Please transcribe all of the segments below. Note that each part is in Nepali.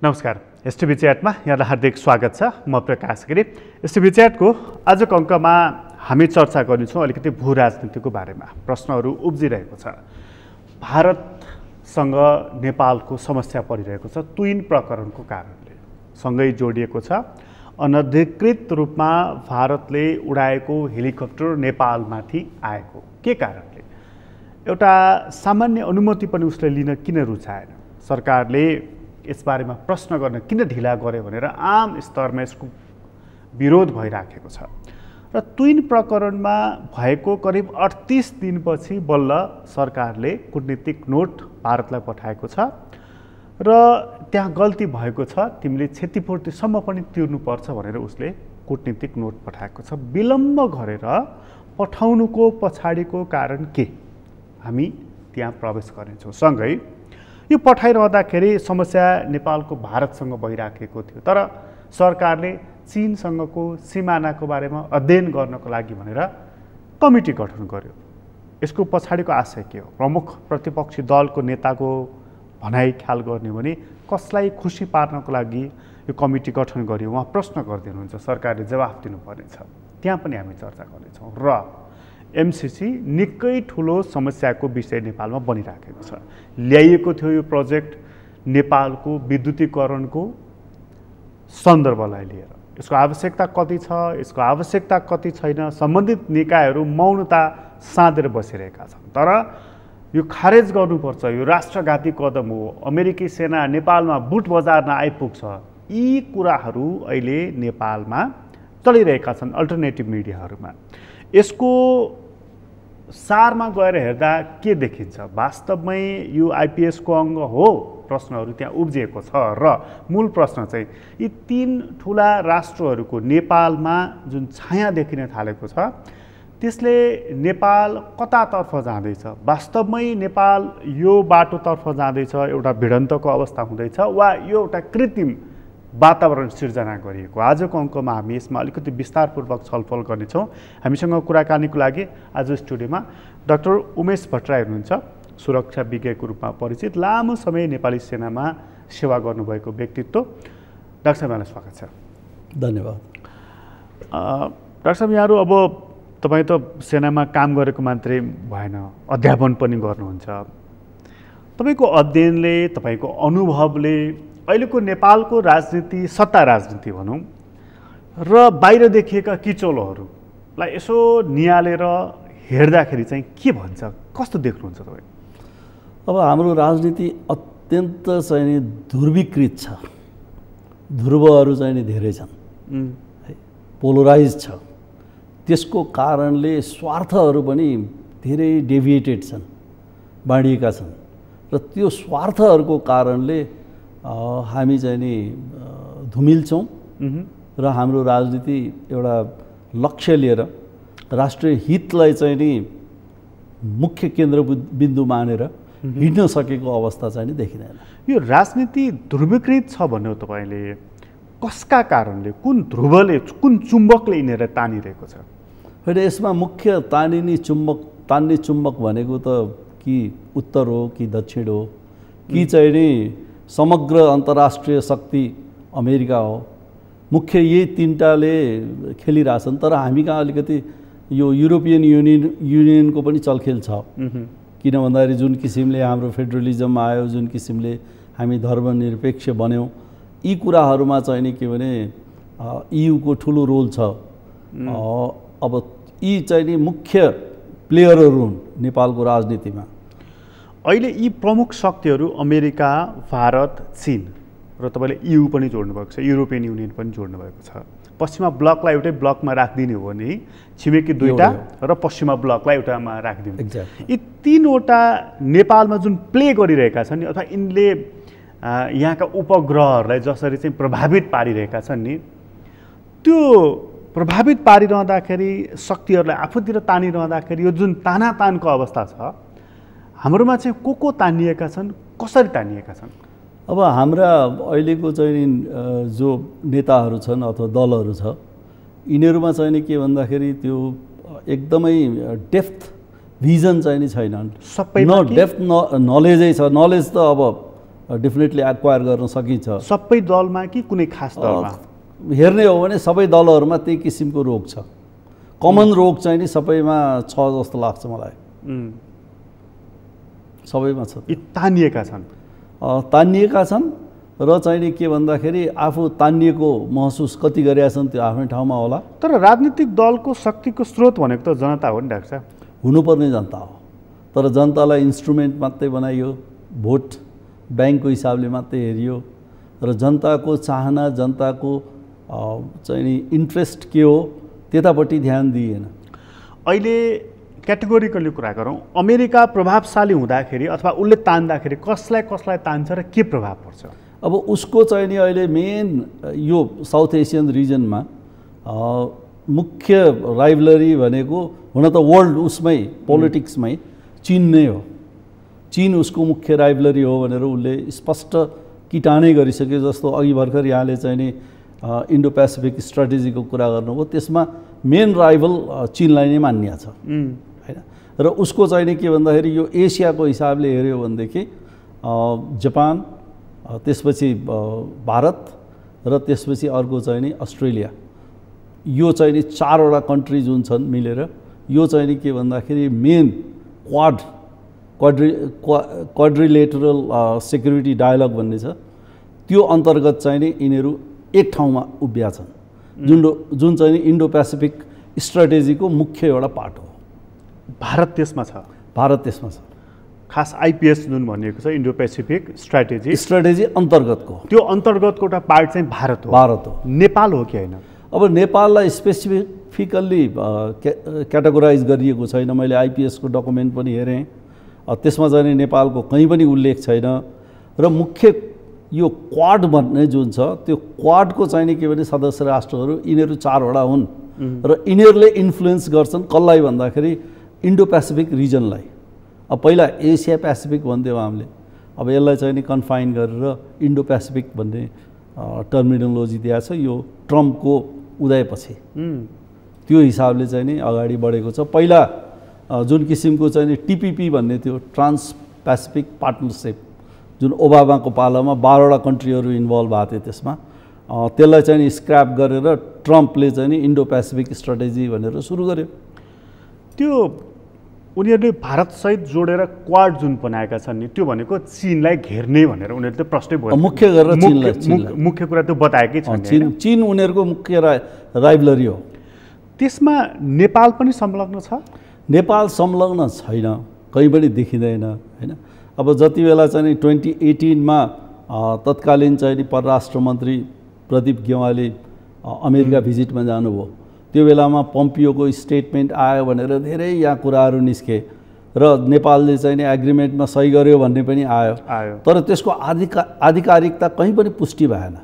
नमस्कार, एसटिभी च्याटमा यहाँलाई हार्दिक स्वागत छ। म प्रकाश गिरी। एसटिभी च्याटको आजको अङ्कमा हामी चर्चा गर्नेछौँ अलिकति भू राजनीतिको बारेमा। प्रश्नहरू उब्जिरहेको छ। भारतसँग नेपालको समस्या परिरहेको छ ट्विन प्रकरणको कारणले। सँगै जोडिएको छ अनधिकृत रूपमा भारतले उडाएको हेलिकप्टर नेपालमाथि आएको के कारणले। एउटा सामान्य अनुमति पनि उसले लिन किन रुचाएन, सरकारले यसबारेमा प्रश्न गर्न किन ढिला गर्यो भनेर आम स्तरमा यसको विरोध भइराखेको छ। र ट्विन प्रकरणमा भएको करिब 38 दिनपछि बल्ल सरकारले कूटनीतिक नोट भारतलाई पठाएको छ र त्यहाँ गल्ती भएको छ, तिमीले क्षतिपूर्तिसम्म पनि तिर्नुपर्छ भनेर उसले कूटनीतिक नोट पठाएको छ। विलम्ब गरेर पठाउनुको पछाडिको कारण के, हामी त्यहाँ प्रवेश गर्नेछौँ। सँगै यो पठाइरहँदाखेरि समस्या नेपालको भारतसँग भइराखेको थियो, तर सरकारले चीनसँगको सिमानाको बारेमा अध्ययन गर्नको लागि भनेर कमिटी गठन गर्यो। यसको पछाडिको आशय के हो? प्रमुख प्रतिपक्षी दलको नेताको भनाइ ख्याल गर्ने भने कसलाई खुसी पार्नको लागि यो कमिटी गठन गर्यो, उहाँ प्रश्न गर्दै हुनुहुन्छ, सरकारले जवाफ दिनुपर्नेछ। त्यहाँ पनि हामी चर्चा गर्नेछौँ। र एमसिसी निकै ठुलो समस्याको विषय नेपालमा बनिराखेको छ। ल्याइएको थियो यो प्रोजेक्ट नेपालको विद्युतीकरणको सन्दर्भलाई लिएर। यसको आवश्यकता कति छ, यसको आवश्यकता कति छैन, सम्बन्धित निकायहरू मौनता साँधेर बसिरहेका छन्। तर यो खारेज गर्नुपर्छ, यो राष्ट्रघाती कदम हो, अमेरिकी सेना नेपालमा बुट बजार्न आइपुग्छ, यी कुराहरू अहिले नेपालमा चलिरहेका छन् अल्टरनेटिभ मिडियाहरूमा। यसको सारमा गएर हेर्दा के देखिन्छ? वास्तवमै यो आइपिएसको अङ्ग हो? प्रश्नहरू त्यहाँ उब्जिएको छ। र मूल प्रश्न चाहिँ यी तीन ठुला राष्ट्रहरूको नेपालमा जुन छाया देखिन थालेको छ, त्यसले नेपाल कतातर्फ जाँदैछ? वास्तवमै नेपाल यो बाटोतर्फ जाँदैछ, एउटा भिडन्तको अवस्था हुँदैछ, वा यो एउटा कृत्रिम वातावरण सिर्जना गरिएको? आजको अङ्कमा हामी यसमा अलिकति विस्तारपूर्वक छलफल गर्नेछौँ। हामीसँग कुराकानीको लागि आज स्टुडियोमा डाक्टर उमेश भट्टराई हुनुहुन्छ, सुरक्षा विज्ञको रूपमा परिचित, लामो समय नेपाली सेनामा सेवा गर्नुभएको व्यक्तित्व। डाक्टर साहब, यहाँलाई स्वागत छ। धन्यवाद। डाक्टर साहब, यहाँहरू अब तपाईँ त सेनामा काम गरेको मात्रै भएन, अध्यापन पनि गर्नुहुन्छ। तपाईँको अध्ययनले, तपाईँको अनुभवले अहिलेको नेपालको राजनीति, सत्ता राजनीति भनौँ, र बाहिर देखिएका किचोलोहरूलाई यसो निहालेर हेर्दाखेरि चाहिँ के भन्छ, कस्तो देख्नुहुन्छ तपाईँ? अब हाम्रो राजनीति अत्यन्त चाहिँ नि ध्रुवीकृत छ। ध्रुवहरू चाहिँ नि धेरै छन्, पोलराइज छ। त्यसको कारणले स्वार्थहरू पनि धेरै डेभिएटेड छन्, बाँडिएका छन्। र त्यो स्वार्थहरूको कारणले हामी चाहिँ नि धुमिल्छौँ र हाम्रो राजनीति एउटा लक्ष्य लिएर राष्ट्रिय हितलाई चाहिँ नि मुख्य केन्द्रबिन्दु मानेर हिँड्न सकेको अवस्था चाहिँ नि देखिँदैन। यो राजनीति ध्रुवीकृत छ भन्नु तपाईँले, कसका कारणले, कुन ध्रुवले, कुन चुम्बकले यिनीहरू तानिरहेको छ? होइन, यसमा मुख्य तान्ने चुम्बक भनेको त कि उत्तर हो कि दक्षिण हो कि चाहिँ नि समग्र अन्तर्राष्ट्रिय शक्ति अमेरिका हो। मुख्य यही तिनटाले खेलिरहेछन्। तर हामी कहाँ अलिकति यो युरोपियन युनियनको पनि चलखेल छ। किन भन्दाखेरि जुन किसिमले हाम्रो फेडरलिजम आयो, जुन किसिमले हामी धर्मनिरपेक्ष बन्यौँ, यी कुराहरूमा चाहिँ नि के भने इयुको ठुलो रोल छ। अब यी चाहिँ नि मुख्य प्लेयरहरू हुन् नेपालको राजनीतिमा। अहिले यी प्रमुख शक्तिहरू अमेरिका, भारत, चीन र तपाईँले इयु पनि जोड्नुभएको छ, युरोपियन युनियन पनि जोड्नुभएको छ। पश्चिमा ब्लकलाई एउटै ब्लकमा राखिदिने हो भने छिमेकी दुईवटा र पश्चिमा ब्लकलाई एउटामा राखिदिनु। यी तीनवटा नेपालमा जुन प्ले गरिरहेका छन् नि, अथवा यिनले यहाँका उपग्रहहरूलाई जसरी चाहिँ प्रभावित पारिरहेका छन् नि, त्यो प्रभावित पारिरहँदाखेरि, शक्तिहरूलाई आफूतिर तानिरहँदाखेरि यो जुन तानातानको अवस्था छ, हाम्रोमा चाहिँ को तानिएका छन्, कसरी तानिएका छन्? अब हाम्रा अहिलेको चाहिँ जो नेताहरू छन् अथवा दलहरू छ, यिनीहरूमा चाहिँ नि के भन्दाखेरि त्यो एकदमै डेप्थ भिजन चाहिँ नि छैन। सबै डेप्थ नलेजै छ। नलेज त अब डेफिनेटली एक्वायर गर्न सकिन्छ। सबै दलमा कि कुनै खास दलमा? हेर्ने हो भने सबै दलहरूमा त्यही किसिमको रोग छ। कमन रोग चाहिँ नि सबैमा छ जस्तो लाग्छ मलाई। सबैमा छ। तानिएका छन्। तानिएका छन् र चाहिँ नि के भन्दाखेरि आफू तानिएको महसुस कति गरेका छन् त्यो आफ्नै ठाउँमा होला। तर राजनीतिक दलको शक्तिको स्रोत भनेको त जनता हो नि डाक्टर साहब। हुनुपर्ने जनता हो, तर जनतालाई इन्स्ट्रुमेन्ट मात्रै बनाइयो, भोट ब्याङ्कको हिसाबले मात्रै हेरियो र जनताको चाहना, जनताको चाहिँ नि इन्ट्रेस्ट के हो त्यतापट्टि ध्यान दिएन। अहिले क्याटेगोरिकली कुरा गरौँ, अमेरिका प्रभावशाली हुँदाखेरि अथवा उसले तान्दाखेरि कसलाई कसलाई तान्छ र के प्रभाव पर्छ? अब उसको चाहिँ नि अहिले मेन यो साउथ एसियन रिजनमा मुख्य राइभलरी भनेको हुन त वर्ल्ड उसमै पोलिटिक्समै चीन नै हो। चीन उसको मुख्य राइभलरी हो भनेर उसले स्पष्ट किटानै गरिसक्यो। जस्तो अघि भर्खर यहाँले चाहिँ नि इन्डो पेसिफिक स्ट्राटेजीको कुरा गर्नुभयो, त्यसमा मेन राइभल चीनलाई नै मान्या छ हैन। र उसको चाहिँ नि के भन्दाखेरि यो एसियाको हिसाबले हेऱ्यो भनेदेखि जापान, त्यसपछि भारत र त्यसपछि अर्को चाहिँ नि अस्ट्रेलिया, यो चाहिँ नि 4वटा कन्ट्री जुन छन् मिलेर यो चाहिँ नि के भन्दाखेरि मेन क्वाड्रिलेटरल सेक्युरिटी डायलग भन्ने छ, त्यो अन्तर्गत चाहिँ नि यिनीहरू एक ठाउँमा उभिया छन्, जुन चाहिँ नि इन्डो पेसिफिक स्ट्राटेजीको मुख्य एउटा पार्ट हो। भारत त्यसमा छ। भारत त्यसमा छ। खास आइपिएस जुन भनिएको छ इन्डो पेसिफिक स्ट्राटेजी अन्तर्गतको, त्यो अन्तर्गतको एउटा पार्ट चाहिँ भारत हो। भारत हो। नेपाल हो कि होइन? अब नेपाललाई स्पेसिफिकल्ली क्याटेगोराइज गरिएको छैन। मैले आइपिएसको डकुमेन्ट पनि हेरेँ, त्यसमा चाहिँ नेपालको कहीँ पनि उल्लेख छैन। र मुख्य यो क्वाड भन्ने जुन छ त्यो क्वाडको चाहिँ नि के भने सदस्य राष्ट्रहरू यिनीहरू 4वटा हुन् र यिनीहरूले इन्फ्लुएन्स गर्छन् कसलाई भन्दाखेरि इन्डो पेसिफिक रिजनलाई। अब पहिला एसिया पेसिफिक भन्थ्यौँ हामीले, अब यसलाई चाहिँ नि कन्फाइन गरेर इन्डो पेसिफिक भन्ने टर्मिनोलोजी दिएको छ। यो ट्रम्पको उदयपछि त्यो हिसाबले चाहिँ नि अगाडि बढेको छ। पहिला जुन किसिमको चाहिँ नि टिपिपी भन्ने थियो, ट्रान्स पेसिफिक पार्टनरसिप, जुन ओबामाको पालामा 12वटा कन्ट्रीहरू इन्भल्भ भएको थियो त्यसमा, त्यसलाई चाहिँ नि स्क्रैप गरेर ट्रम्पले चाहिँ नि इन्डो पेसिफिक स्ट्राटेजी भनेर सुरु गर्यो। त्यो उनीहरूले भारतसहित जोडेर क्वाड जुन बनाएका छन् नि, त्यो भनेको चीनलाई घेर्ने भनेर उनीहरूले त प्रश्नै भयो। मुख्य गरेर मुख्य कुरा त्यो बताएकै छ। चीन उनीहरूको मुख्य राइभलरी हो। त्यसमा नेपाल पनि संलग्न छ? नेपाल संलग्न छैन, कहीँ पनि देखिँदैन हैन। अब जति बेला चाहिँ 2018मा तत्कालीन चाहिँ नि परराष्ट्र मन्त्री प्रदीप गेवाली अमेरिका भिजिटमा जानुभयो, त्यो बेलामा पम्पियोको स्टेटमेन्ट आयो भनेर धेरै यहाँ कुराहरू निस्के र नेपालले चाहिँ नि एग्रिमेन्टमा सही गर्यो भन्ने पनि आयो, तर त्यसको आधिकारिकता कहीँ पनि पुष्टि भएन।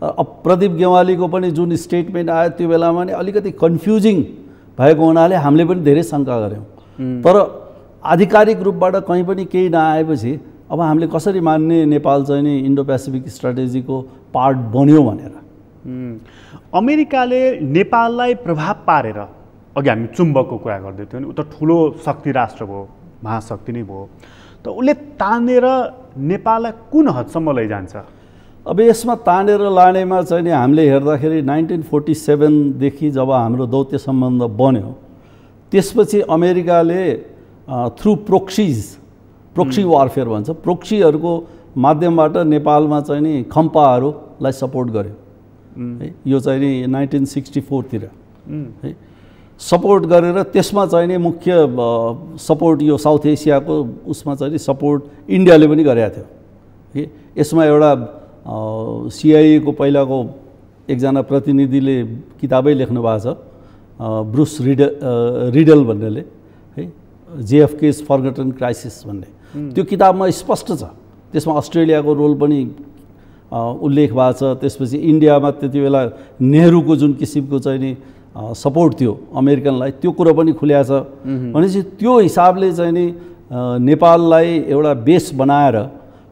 अब प्रदीप गेवालीको पनि जुन स्टेटमेन्ट आयो त्यो बेलामा नि अलिकति कन्फ्युजिङ भएको हुनाले हामीले पनि धेरै शङ्का गऱ्यौँ। तर आधिकारिक रूपबाट कहीँ पनि केही नआएपछि अब हामीले कसरी मान्ने नेपाल चाहिँ नि इन्डो पेसिफिक स्ट्राटेजीको पार्ट बन्यो भनेर? अमेरिकाले नेपाललाई प्रभाव पारेर, अघि हामी चुम्बकको कुरा गर्दै थियौँ नि, ऊ त ठुलो शक्ति राष्ट्र भयो, महाशक्ति नै भयो, त उसले तानेर नेपाललाई कुन हदसम्म लैजान्छ? अब यसमा तानेर लानेमा चाहिँ नि हामीले हेर्दाखेरि 1947देखि जब हाम्रो दौत्य सम्बन्ध बन्यो त्यसपछि अमेरिकाले थ्रु प्रोक्सी वारफेयर भन्छ, प्रोक्सीहरूको माध्यमबाट नेपालमा चाहिँ नि खम्पाहरूलाई सपोर्ट गर्यो है। यो चाहिँ नि 1964 है सपोर्ट गरेर त्यसमा चाहिँ नि मुख्य सपोर्ट यो साउथ एसियाको उसमा चाहिँ नि सपोर्ट इन्डियाले पनि गरेको थियो है। यसमा एउटा सिआइएको पहिलाको एकजना प्रतिनिधिले किताबै लेख्नु भएको छ, ब्रुस रिडल भन्नेले है, जेएफके's फर्गटन क्राइसिस भन्ने, त्यो किताबमा स्पष्ट छ। त्यसमा अस्ट्रेलियाको रोल पनि उल्लेख भएको छ। त्यसपछि इन्डियामा त्यति बेला नेहरूको जुन किसिमको चाहिँ नि सपोर्ट थियो अमेरिकनलाई, त्यो कुरो पनि खुल्या छ। भनेपछि त्यो हिसाबले चाहिँ नि नेपाललाई एउटा बेस बनाएर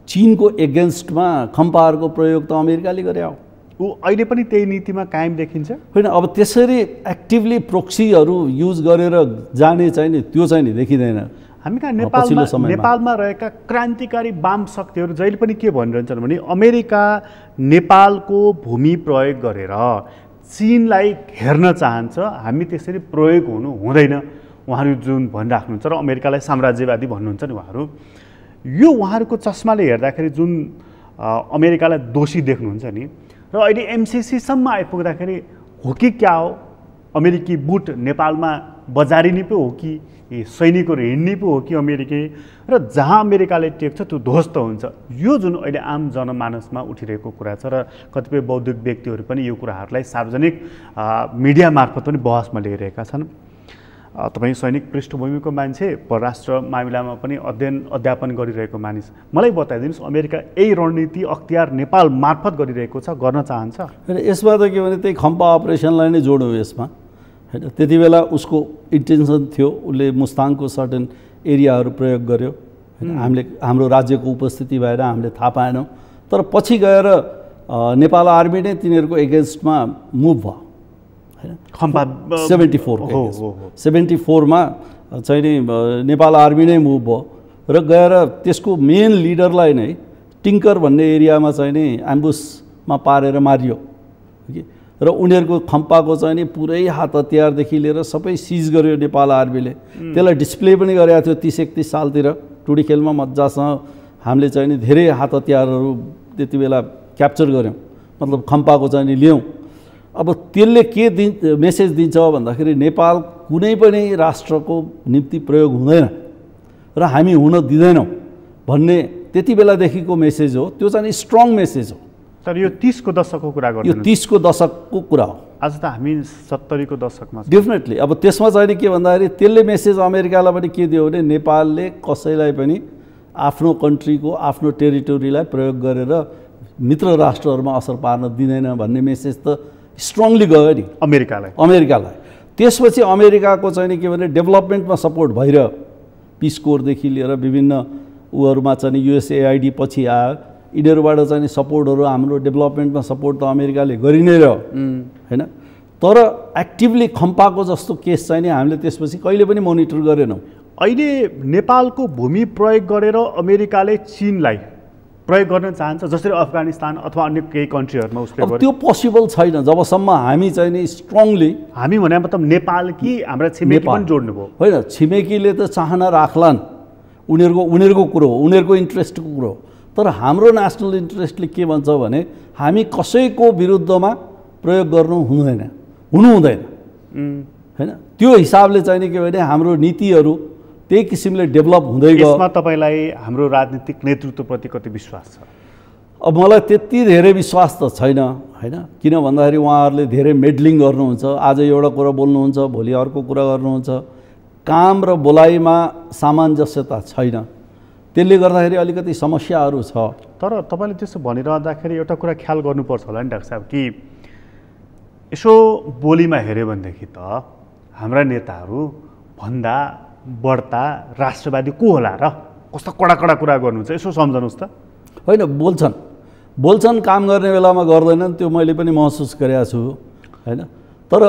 चीनको एगेन्स्टमा खम्पाहरूको प्रयोग त अमेरिकाले गरे हो। ऊ अहिले पनि त्यही नीतिमा कायम देखिन्छ? होइन, अब त्यसरी एक्टिभली प्रोक्सीहरू युज गरेर जाने चाहिँ नि त्यो चाहिँ नि देखिँदैन। हामी कहाँ पछिल्लो समयमा नेपालमा रहेका क्रान्तिकारी वाम शक्तिहरू जहिले पनि के भनिरहन्छन् भने अमेरिका नेपालको भूमि प्रयोग गरेर चीनलाई घेर्न चाहन्छ, हामी त्यसरी प्रयोग हुनु हुँदैन उहाँहरू जुन भनिराख्नुहुन्छ र अमेरिकालाई साम्राज्यवादी भन्नुहुन्छ नि उहाँहरू। यो उहाँहरूको चस्माले हेर्दाखेरि जुन अमेरिकालाई दोषी देख्नुहुन्छ नि, र अहिले एमसिसीसम्म आइपुग्दाखेरि हो कि क्या हो, अमेरिकी बुट नेपालमा बजारिने पो हो कि सैनिकहरू हिँड्ने पो हो कि अमेरिकी, र जहाँ अमेरिकाले टेक्छ त्यो ध्वस्त हुन्छ। यो जुन अहिले आम जनमानसमा उठिरहेको कुरा छ र कतिपय बौद्धिक व्यक्तिहरू पनि यो कुराहरूलाई सार्वजनिक मिडिया मार्फत पनि बहसमा ल्याइरहेका छन्। तपाईँ सैनिक पृष्ठभूमिको मान्छे, परराष्ट्र मामिलामा पनि अध्यापन गरिरहेको मानिस, मलाई बताइदिनुहोस् अमेरिका यही रणनीति अख्तियार नेपाल मार्फत गरिरहेको छ, गर्न चाहन्छ? यसमा त के भने त्यही खम्पा अपरेसनलाई नै जोड्यो यसमा, होइन? त्यति बेला उसको इन्टेन्सन थियो, उसले मुस्ताङको सर्टेन एरियाहरू प्रयोग गर्यो, हामीले हाम्रो राज्यको उपस्थिति भएर हामीले थाहा पाएनौँ। तर पछि गएर नेपाल आर्मी नै तिनीहरूको एगेन्स्टमा मुभ भयो, होइन? खम्पा 74मा चाहिँ नि नेपाल आर्मी नै मुभ भयो र गएर त्यसको मेन लिडरलाई नै टिङ्कर भन्ने एरियामा चाहिँ नि एम्बुसमा पारेर मारियो र उनीहरूको खम्पाको चाहिँ नि पुरै हात हतियारदेखि लिएर सबै सिज गर्यो नेपाल आर्मीले। त्यसलाई डिस्प्ले पनि गरेको थियो 30-31 सालतिर टुडी खेलमा मजासँग हामीले चाहिँ नि धेरै हात हतियारहरू त्यति बेला क्याप्चर गऱ्यौँ, मतलब खम्पाको चाहिँ नि ल्याउँ। अब त्यसले के मेसेज दिन्छ भन्दाखेरि नेपाल कुनै पनि राष्ट्रको निम्ति प्रयोग हुँदैन र हामी हुन दिँदैनौँ भन्ने त्यति बेलादेखिको मेसेज हो। त्यो चाहिँ स्ट्रङ मेसेज हो। तर यो 30को दशकको कुरा गर्नु, यो 30को दशकको कुरा हो। आज त हामी 70को दशकमा छौँ। डेफिनेटली। अब त्यसमा चाहिँ के भन्दाखेरि त्यसले मेसेज अमेरिकालाई पनि के दियो भने नेपालले कसैलाई पनि आफ्नो कन्ट्रीको आफ्नो टेरिटोरीलाई प्रयोग गरेर मित्र राष्ट्रहरूमा असर पार्न दिँदैन भन्ने मेसेज त स्ट्रङली गयो नि अमेरिकालाई। त्यसपछि अमेरिकाको चाहिँ नि के भने डेभलपमेन्टमा सपोर्ट भइरह्यो, पिस कोरदेखि लिएर विभिन्न उहरूमा चाहिँ युएसएआइडी पछि आयो, यिनीहरूबाट चाहिँ सपोर्टहरू हाम्रो डेभलपमेन्टमा सपोर्ट त अमेरिकाले गरि नै रह्यो, होइन? तर एक्टिभली खम्पाको जस्तो केस चाहिँ नि हामीले त्यसपछि कहिले पनि मोनिटर गरेनौँ। अहिले नेपालको भूमि प्रयोग गरेर अमेरिकाले चीनलाई प्रयोग गर्न चाहन्छ, जसरी अफगानिस्तान अथवा अन्य केही कन्ट्रीहरूमा उसले गर्यो। त्यो पोसिबल छैन जबसम्म हामी चाहिँ नि स्ट्रङली, हामी भने मतलब नेपाल कि हाम्रा छिमेकी पनि जोड्नुभयो, होइन? छिमेकीले त चाहना राख्लान्, उनीहरूको कुरो हो, उनीहरूको इन्ट्रेस्टको कुरो हो। तर हाम्रो नेसनल इन्ट्रेस्टले के भन्छ भने हामी कसैको विरुद्धमा प्रयोग गर्नु हुँदैन, होइन? त्यो हिसाबले चाहिँ नि के भने हाम्रो नीतिहरू त्यही किसिमले डेभलप हुँदै गयो। यसमा तपाईँलाई हाम्रो राजनीतिक नेतृत्वप्रति कति विश्वास छ? अब मलाई त्यति धेरै विश्वास त छैन, होइन? किन भन्दाखेरि उहाँहरूले धेरै मेडलिङ गर्नुहुन्छ, आज एउटा कुरा बोल्नुहुन्छ, भोलि अर्को कुरा गर्नुहुन्छ, काम र बोलाइमा सामञ्जस्यता छैन, त्यसले गर्दाखेरि अलिकति समस्याहरू छ। तर तपाईँले त्यसो भनिरहँदाखेरि एउटा कुरा ख्याल गर्नुपर्छ होला नि डाक्टर साहब, कि यसो बोलीमा हेऱ्यो भनेदेखि त हाम्रा नेताहरू भन्दा बढ्ता राष्ट्रवादी को होला र? कस्तो कडा कडा कुरा गर्नुहुन्छ, यसो सम्झनुहोस् त। होइन, बोल्छन् काम गर्ने बेलामा गर्दैनन्, त्यो मैले पनि महसुस गरेको छु, होइन? तर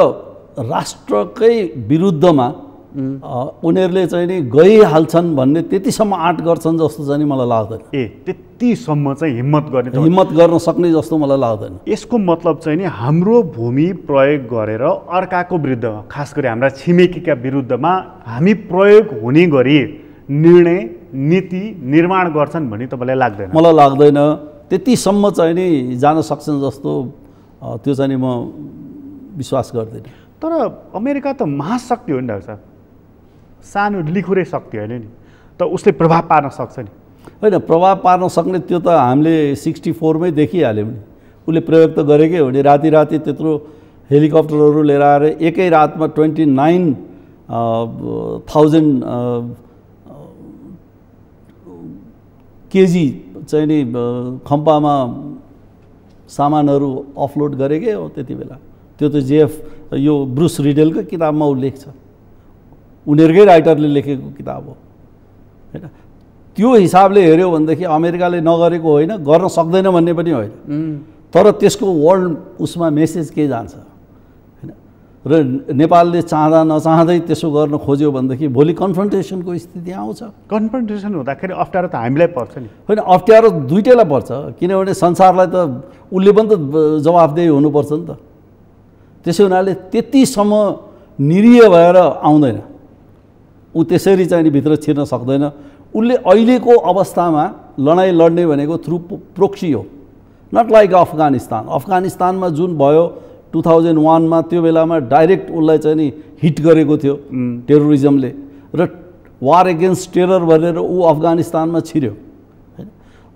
राष्ट्रकै विरुद्धमा उनीहरूले चाहिँ नि गइहाल्छन् भन्ने त्यतिसम्म आँट गर्छन् जस्तो चाहिँ नि मलाई लाग्दैन। त्यतिसम्म चाहिँ हिम्मत गर्न सक्ने जस्तो मलाई लाग्दैन। यसको मतलब चाहिँ नि हाम्रो भूमि प्रयोग गरेर अर्काको विरुद्धमा, खास गरी हाम्रा छिमेकीका विरुद्धमा हामी प्रयोग हुने गरी निर्णय नीति निर्माण गर्छन् भन्ने तपाईँलाई लाग्दैन? मलाई लाग्दैन। त्यतिसम्म चाहिँ नि जान सक्छन् जस्तो त्यो चाहिँ नि म विश्वास गर्दिनँ। तर अमेरिका त महाशक्ति हो नि डाक्टर साहब, सानो लिखुरे शक्ति होइन नि, त उसले प्रभाव पार्न सक्छ नि? होइन, प्रभाव पार्न सक्ने त्यो त हामीले 64मै देखिहाल्यौँ नि। उसले प्रयोग त गरेकै हो नि, राति त्यत्रो हेलिकप्टरहरू लिएर आएर एकै रातमा 29,000 केजी चाहिँ नि खम्पामा सामानहरू अफलोड गरेकै हो त्यति बेला। त्यो त जेएफ यो ब्रुस रिडेलको किताबमा उल्लेख छ, उनीहरूकै राइटरले लेखेको किताब हो, होइन? त्यो हिसाबले हेऱ्यो भनेदेखि अमेरिकाले नगरेको होइन, गर्न सक्दैन भन्ने पनि होइन, तर त्यसको वर्ल्ड उसमा मेसेज के जान्छ, होइन? र नेपालले चाहँदा नचाहँदै त्यसो गर्न खोज्यो भनेदेखि भोलि कन्फ्रन्टेसनको स्थिति आउँछ। कन्फ्रन्टेसन हुँदाखेरि अप्ठ्यारो त हामीलाई पर्छ नि। होइन, अप्ठ्यारो दुइटैलाई पर्छ, किनभने संसारलाई त उसले पनि त जवाफदेही हुनुपर्छ नि त। त्यसो हुनाले त्यतिसम्म निरीह भएर आउँदैन, ऊ त्यसरी चाहिँ भित्र छिर्न सक्दैन। उसले अहिलेको अवस्थामा लडाइँ लड्ने भनेको थ्रु प्रोक्सी हो, नट लाइक अफगानिस्तान। अफगानिस्तानमा जुन भयो 2001 मा, त्यो बेलामा डाइरेक्ट उसलाई चाहिँ नि हिट गरेको थियो टेरोरिजमले, र वार एगेन्स्ट टेरर भनेर ऊ अफगानिस्तानमा छिर्यो हैन।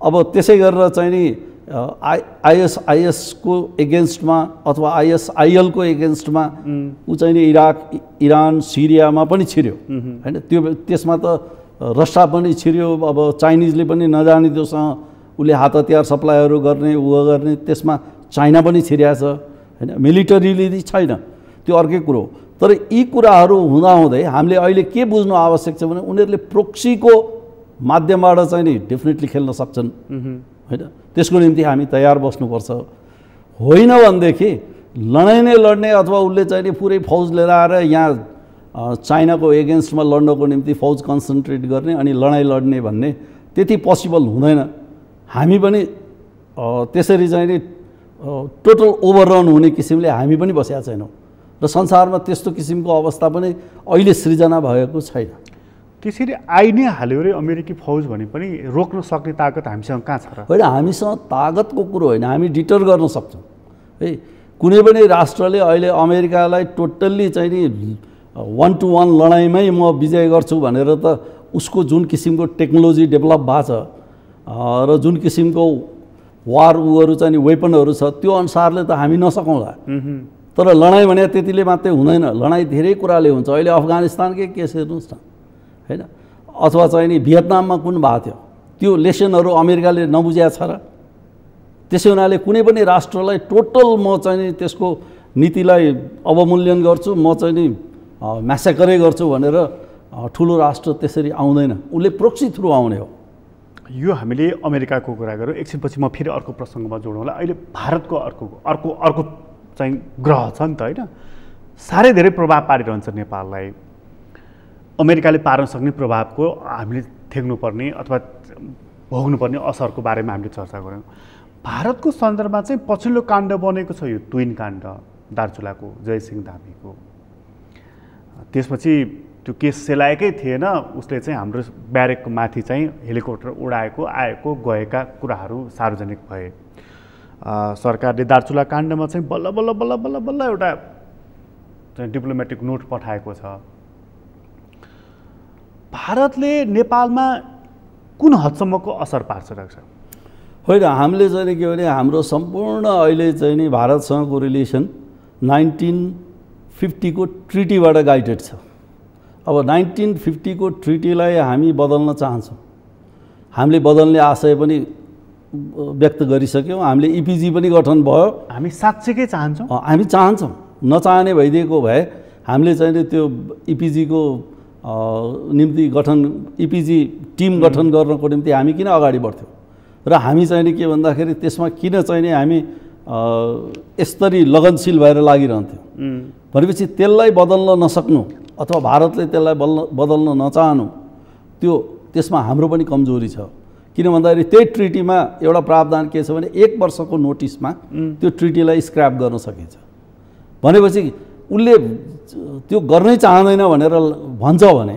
अब त्यसै गरेर चाहिँ नि आइएसआइएसको एगेन्स्टमा अथवा आइएसआइएलको एगेन्स्टमा ऊ चाहिँ नि इराक, इरान, सिरियामा पनि छिर्यो हैन। त्यसमा त रसिया पनि छिर्यो। अब चाइनिजले पनि नजानिदोसँग उसले हात हतियार सप्लाईहरू गर्ने गर्ने, त्यसमा चाइना पनि छिरिया छ हैन। मिलिटरीले छैन, त्यो अर्कै कुरो। तर यी कुराहरू हुँदाहुँदै हामीले अहिले के बुझ्नु आवश्यक छ भने उनीहरूले प्रोक्सीको माध्यमबाट चाहिँ नि डेफिनेटली खेल्न सक्छन् हैन। त्यसको निम्ति हामी तयार बस्नुपर्छ। होइन भनेदेखि लडाइँ नै लड्ने अथवा उसले चाहिँ नि पुरै फौज लिएर आएर यहाँ चाइनाको एगेन्स्टमा लड्नको निम्ति फौज कन्सन्ट्रेट गर्ने अनि लडाइँ लड्ने भन्ने त्यति पोसिबल हुँदैन। हामी पनि त्यसरी चाहिँ नि टोटल ओभररन हुने किसिमले हामी पनि बसेका छैनौँ र संसारमा त्यस्तो किसिमको अवस्था पनि अहिले सृजना भएको छैन। त्यसरी आइ नै हाल्यो रे अमेरिकी फौज भने पनि रोक्न सक्ने ताकत हामीसँग कहाँ छ र? होइन, हामीसँग ताकतको कुरो होइन, हामी डिटर गर्न सक्छौँ है। कुनै पनि राष्ट्रले अहिले अमेरिकालाई टोटल्ली चाहिँ नि 1-to-1 लडाइँमै म विजय गर्छु भनेर त उसको जुन किसिमको टेक्नोलोजी डेभलप भएको छ र जुन किसिमको वार उहरू चाहिँ नि वेपनहरू छ, त्यो अनुसारले त हामी नसकौँला। तर लडाइँ भने त्यतिले मात्रै हुँदैन, लडाइँ धेरै कुराले हुन्छ। अहिले अफगानिस्तानकै केस हेर्नुहोस् न हैन, अथवा चाहिँ नि भियतनाममा कुन भएको थियो, त्यो लेसनहरू अमेरिकाले नबुझ्या छ र? त्यसै हुनाले कुनै पनि राष्ट्रलाई टोटल म चाहिँ नि त्यसको नीतिलाई अवमूल्यन गर्छु, म चाहिँ नि म्यासेकरै गर्छु भनेर ठुलो राष्ट्र त्यसरी आउँदैन, उसले प्रोक्सी थ्रु आउने हो। यो हामीले अमेरिकाको कुरा गऱ्यौँ। एकछिनपछि म फेरि अर्को प्रसङ्गमा जोडौँला। अहिले भारतको अर्को चाहिँ ग्रह छ नि त होइन, साह्रै धेरै प्रभाव पारिरहन्छ नेपाललाई। अमेरिकाले पार्न सक्ने प्रभावको हामीले थेग्नुपर्ने अथवा भोग्नुपर्ने असरको बारेमा हामीले चर्चा गऱ्यौँ। भारतको सन्दर्भमा चाहिँ पछिल्लो काण्ड बनेको छ यो ट्विन काण्ड, दार्चुलाको, जयसिंह धामीको। त्यसपछि त्यो केस सेलाएकै थिएन, उसले चाहिँ हाम्रो ब्यारेकको माथि चाहिँ हेलिकप्टर उडाएको आएको गएका कुराहरू सार्वजनिक भए। सरकारले दार्चुला काण्डमा चाहिँ बल्ल बल्ल बल्ल बल्ल बल्ल एउटा चाहिँ डिप्लोमेटिक नोट पठाएको छ। भारतले नेपालमा कुन हदसम्मको असर पार्छ डाक्टर? होइन, हामीले चाहिँ के भने हाम्रो सम्पूर्ण अहिले चाहिँ नि भारतसँगको रिलेसन 1950 को ट्रिटीबाट गाइडेड छ। अब 1950 को ट्रिटीलाई हामी बदल्न चाहन्छौँ, हामीले बदल्ने आशय पनि व्यक्त गरिसक्यौँ। हामीले इपिजी पनि गठन भयो। हामी साँच्चैकै चाहन्छौँ? हामी चाहन्छौँ। नचाहने भइदिएको भए हामीले चाहिँ त्यो इपिजीको निम्ति गठन, इपिजी टिम गठन गर्नको निम्ति हामी किन अगाडि बढ्थ्यौँ र हामी चाहिँ नि के भन्दाखेरि त्यसमा किन चाहिँ नि हामी यसरी लगनशील भएर लागिरहन्थ्यौँ भनेपछि त्यसलाई बदल्न नसक्नु अथवा भारतले त्यसलाई बदल्न नचाहनु, त्यसमा हाम्रो पनि कमजोरी छ। किन भन्दाखेरि त्यही ट्रिटीमा एउटा प्रावधान के छ भने 1 वर्षको नोटिसमा त्यो ट्रिटीलाई स्क्रैप गर्न सकिन्छ। भनेपछि उसले त्यो गर्नै चाहँदैन भनेर भन्छ भने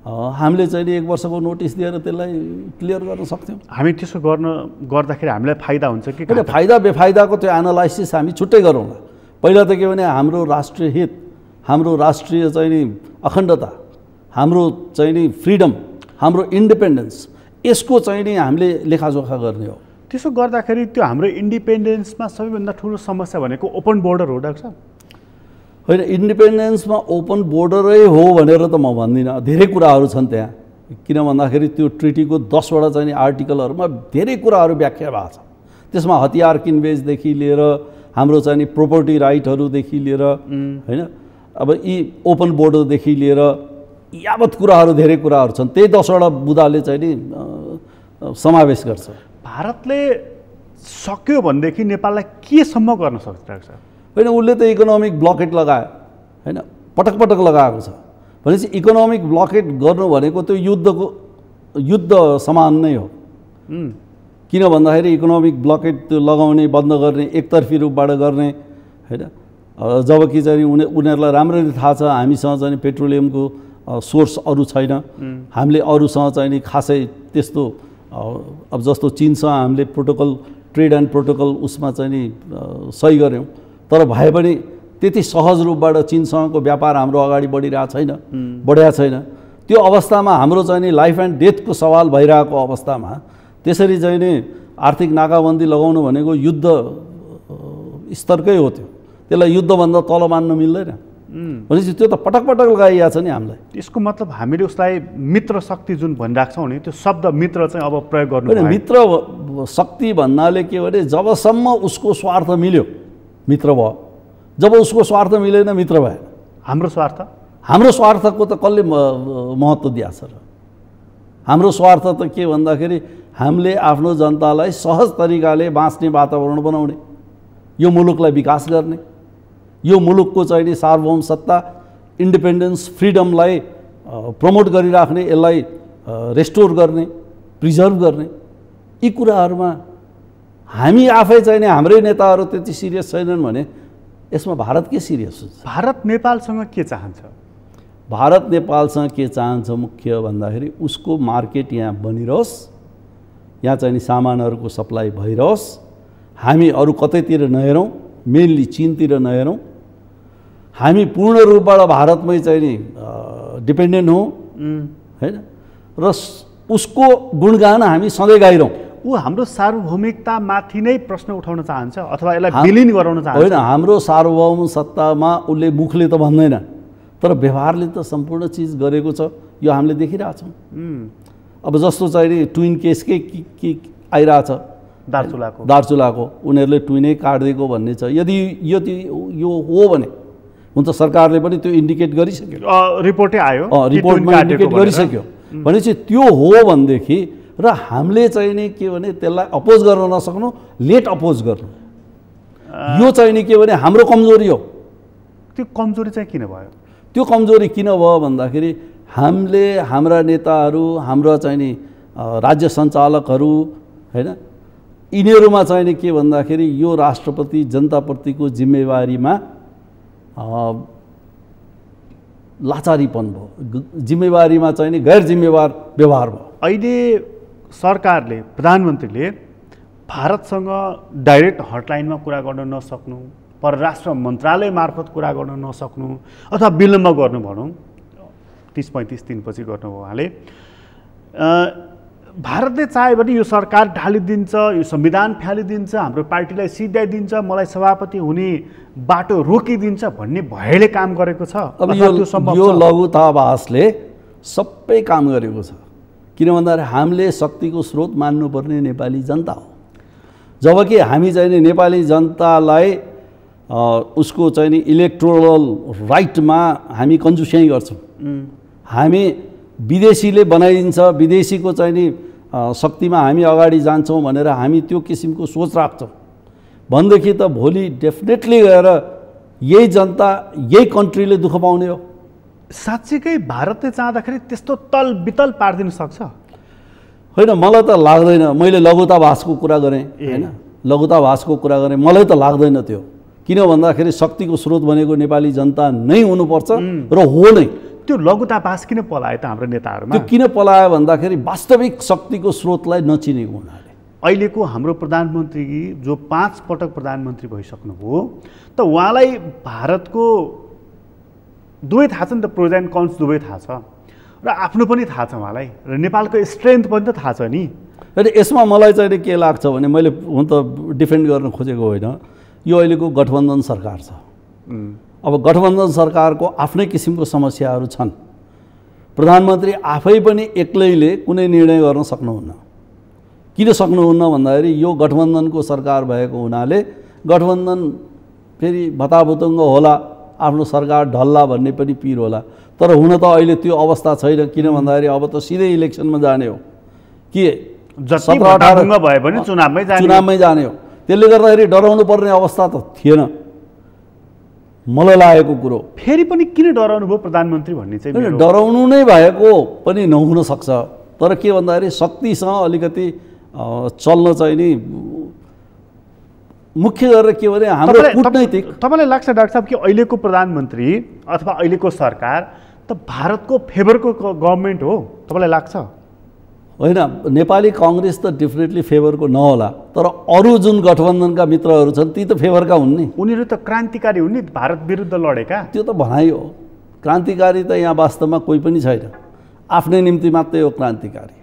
हामीले चाहिँ 1 वर्षको नोटिस दिएर त्यसलाई क्लियर गर्न सक्थ्यौँ। हामी त्यसो गर्दाखेरि हामीलाई फाइदा हुन्छ कि? किन फाइदा बेफाइदाको त्यो एनालाइसिस हामी छुट्टै गरौँला। पहिला त के भने हाम्रो राष्ट्रिय हित, हाम्रो राष्ट्रिय चाहिँ नि अखण्डता, हाम्रो चाहिँ नि फ्रिडम, हाम्रो इन्डिपेन्डेन्स, यसको चाहिँ नि हामीले लेखाजोखा गर्ने हो। त्यसो गर्दाखेरि त्यो हाम्रो इन्डिपेन्डेन्समा सबैभन्दा ठुलो समस्या भनेको ओपन बोर्डर हो डाक्टर? होइन, इन्डिपेन्डेन्समा ओपन बोर्डरै हो भनेर त म भन्दिनँ। धेरै कुराहरू छन् त्यहाँ। किन भन्दाखेरि त्यो ट्रिटीको 10वटा चाहिँ नि आर्टिकलहरूमा धेरै कुराहरू व्याख्या भएको छ। त्यसमा हतियार किनबेचदेखि लिएर हाम्रो चाहिँ नि प्रोपर्टी राइटहरूदेखि लिएर होइन, अब यी ओपन बोर्डरदेखि लिएर यावत कुराहरू, धेरै कुराहरू छन्। त्यही 10वटा बुदाले चाहिँ नि समावेश गर्छ। भारतले सक्यो भनेदेखि नेपाललाई केसम्म गर्न सक्छ डाक्टर? होइन, उसले त इकोनोमिक ब्लकेट लगायो। हैन, पटक पटक लगाएको छ। भनेपछि इकोनोमिक ब्लकेट गर्नु भनेको त्यो युद्ध समान नै हो। किन भन्दाखेरि इकोनोमिक ब्लकेट त्यो लगाउने, बन्द गर्ने, एकतर्फी रूपबाट गर्ने हैन। जबकि चाहिँ उनीहरूलाई राम्ररी थाहा छ हामीसँग चाहिँ पेट्रोलियमको सोर्स अरू छैन, हामीले अरूसँग चाहिँ खासै त्यस्तो अब जस्तो चीनसँग हामीले प्रोटोकल, ट्रेड एन्ड प्रोटोकल उसमा चाहिँ नि सही गऱ्यौँ, तर भए पनि त्यति सहज रूपबाट चीनसँगको व्यापार हाम्रो अगाडि बढिरहेको छैन, बढेको छैन। त्यो अवस्थामा हाम्रो चाहिँ नि लाइफ एन्ड डेथको सवाल भइरहेको अवस्थामा त्यसरी चाहिँ नि आर्थिक नाकाबन्दी लगाउनु भनेको युद्ध स्तरकै हो। त्यसलाई युद्धभन्दा तल मान्न मिल्दैन। भनेपछि त्यो त पटक पटक लगाइएको छ नि हामीलाई। यसको मतलब हामीले उसलाई मित्र शक्ति जुन भनिरहेको छौँ नि, त्यो शब्द मित्र चाहिँ अब प्रयोग गर्नु होइन। मित्र शक्ति भन्नाले के भने जबसम्म उसको स्वार्थ मिल्यो मित्र भयो, जब उसको स्वार्थ मिलेन मित्र भएन। हाम्रो स्वार्थको त कसले महत्त्व दिएको छ र? हाम्रो स्वार्थ त के भन्दाखेरि हामीले आफ्नो जनतालाई सहज तरिकाले बाँच्ने वातावरण बनाउने, यो मुलुकलाई विकास गर्ने, यो मुलुकको चाहिँ नि सार्वभौम सत्ता, इन्डिपेन्डेन्स, फ्रिडमलाई प्रमोट गरिराख्ने, यसलाई रेस्टोर गर्ने, प्रिजर्भ गर्ने, यी कुराहरूमा हामी आफै चाहिँ नि हाम्रै नेताहरू त्यति सिरियस छैनन् भने यसमा भारत के सिरियस हुन्छ? भारत नेपालसँग के चाहन्छ? भारत नेपालसँग के चाहन्छ मुख्य भन्दाखेरि उसको मार्केट यहाँ बनिरहोस्, यहाँ चाहिँ नि सामानहरूको सप्लाई भइरहोस्, हामी अरू कतैतिर नहेरौँ, मेनली चीनतिर नहेरौँ, हामी पूर्ण रूपबाट भारतमै चाहिँ नि डिपेन्डेन्ट हौँ हैन, र उसको गुणगान हामी सधैँ गाइरहौँ। ऊ हाम्रो सार्वभौमिकतामाथि नै प्रश्न उठाउन चाहन्छ अथवा यसलाई विलिन गराउन चाहन्छ? होइन, हाम्रो सार्वभौम सत्तामा उसले मुखले त भन्दैन, तर व्यवहारले त सम्पूर्ण चिज गरेको छ, यो हामीले देखिरहेछौँ। अब जस्तो चाहिँ नि ट्विन केसकै आइरहेछ, दार्चुलाको उनीहरूले ट्विनै काटिदिएको भन्ने छ। यदि यो हो भने हुन त सरकारले पनि त्यो इन्डिकेट गरिसक्यो, रिपोर्टै आयो, रिपोर्टमा इन्डिकेट गरिसक्यो। भनेपछि त्यो हो भनेदेखि र हामीले चाहिँ नि के भने त्यसलाई अपोज गर्न नसक्नु, लेट अपोज गर्नु, यो चाहिँ नि के भने हाम्रो कमजोरी हो। त्यो कमजोरी चाहिँ किन भयो? त्यो कमजोरी किन भयो भन्दाखेरि हामीले, हाम्रा नेताहरू, हाम्रा चाहिँ नि राज्य सञ्चालकहरू हैन, यिनीहरूमा चाहिँ नि के भन्दाखेरि यो राष्ट्रपति जनताप्रतिको जिम्मेवारीमा लाचारीपन भयो, जिम्मेवारीमा चाहिँ नि गैर जिम्मेवार व्यवहार भयो। अहिले सरकारले, प्रधानमन्त्रीले भारतसँग डाइरेक्ट हटलाइनमा कुरा गर्न नसक्नु, परराष्ट्र मन्त्रालय मार्फत कुरा गर्न नसक्नु अथवा विलम्ब गर्नु भनौँ, 30-35 दिनपछि गर्नुभयो उहाँले। भारतले चाह्यो भने यो सरकार ढालिदिन्छ, यो संविधान फ्यालिदिन्छ, हाम्रो पार्टीलाई सिध्याइदिन्छ, मलाई सभापति हुने बाटो रोकिदिन्छ भन्ने भयले काम गरेको छ। अब यो लघुतावासले सबै काम गरेको छ। किन भन्दाखेरि हामीले शक्तिको स्रोत मान्नुपर्ने नेपाली जनता हो। जबकि हामी चाहिँ नि नेपाली जनतालाई उसको चाहिँ नि इलेक्टोरल राइटमा हामी कन्जुस्याइ गर्छौँ। हामी विदेशीले बनाइदिन्छ, विदेशीको चाहिँ नि शक्तिमा हामी अगाडि जान्छौँ भनेर हामी त्यो किसिमको सोच राख्छौँ भनेदेखि त भोलि डेफिनेटली गएर यही जनता, यही कन्ट्रीले दुःख पाउने हो। साँच्चीकै भारतले चाहँदाखेरि त्यस्तो तल बितल पारिदिन सक्छ? होइन, मलाई त लाग्दैन। मैले लघुतावासको कुरा गरेँ होइन, लघुतावासको कुरा गरेँ, मलाई त लाग्दैन त्यो। किन भन्दाखेरि शक्तिको स्रोत भनेको नेपाली जनता नै हुनुपर्छ र हो नै। त्यो लघुतावास किन पलायो त हाम्रो नेताहरूमा? त्यो किन पलायो भन्दाखेरि वास्तविक शक्तिको स्रोतलाई नचिनेको हुनाले। अहिलेको हाम्रो प्रधानमन्त्री जो 5 पटक प्रधानमन्त्री भइसक्नुभयो, त उहाँलाई भारतको दुवै थाहा छ नि त, प्रोज एन्ड कन्स दुवै थाहा छ र आफ्नो पनि थाहा छ उहाँलाई, र नेपालको स्ट्रेन्थ पनि त थाहा छ नि। र यसमा मलाई चाहिँ के लाग्छ भने, मैले हुन त डिफेन्ड गर्न खोजेको होइन, यो अहिलेको गठबन्धन सरकार छ। अब गठबन्धन सरकारको आफ्नै किसिमको समस्याहरू छन्। प्रधानमन्त्री आफै पनि एक्लैले कुनै निर्णय गर्न सक्नुहुन्न। किन सक्नुहुन्न भन्दाखेरि यो गठबन्धनको सरकार भएको हुनाले गठबन्धन फेरि भताभुतुङ्ग होला, आफ्नो सरकार ढल्ला भन्ने पनि पिर होला। तर हुन त अहिले त्यो अवस्था छैन। किन भन्दाखेरि अब त सिधै इलेक्सनमा जाने हो कि 17-18 भए पनि चुनावमै जाने हो। त्यसले गर्दाखेरि डराउनु पर्ने अवस्था त थिएन। मलाई लागेको कुरो। फेरि पनि किन डराउनु भयो प्रधानमन्त्री भन्ने चाहिँ होइन, डराउनु नै भएको पनि नहुन सक्छ, तर के भन्दाखेरि शक्तिसँग अलिकति चल्न चाहिँ नि मुख्य गरेर के भने हाम्रो कूटनैतिक। तपाईँलाई लाग्छ डाक्टर साहब कि अहिलेको प्रधानमन्त्री अथवा अहिलेको सरकार त भारतको फेभरको गभर्मेन्ट हो, तपाईँलाई लाग्छ? होइन, नेपाली काङ्ग्रेस त डेफिनेटली फेभरको नहोला, तर अरू जुन गठबन्धनका मित्रहरू छन् ती त फेभरका हुन् नि। उनीहरू त क्रान्तिकारी हुन् नि, भारत विरुद्ध लडेका। त्यो त भनाइ हो, क्रान्तिकारी त यहाँ वास्तवमा कोही पनि छैन, आफ्नै निम्ति मात्रै हो क्रान्तिकारी।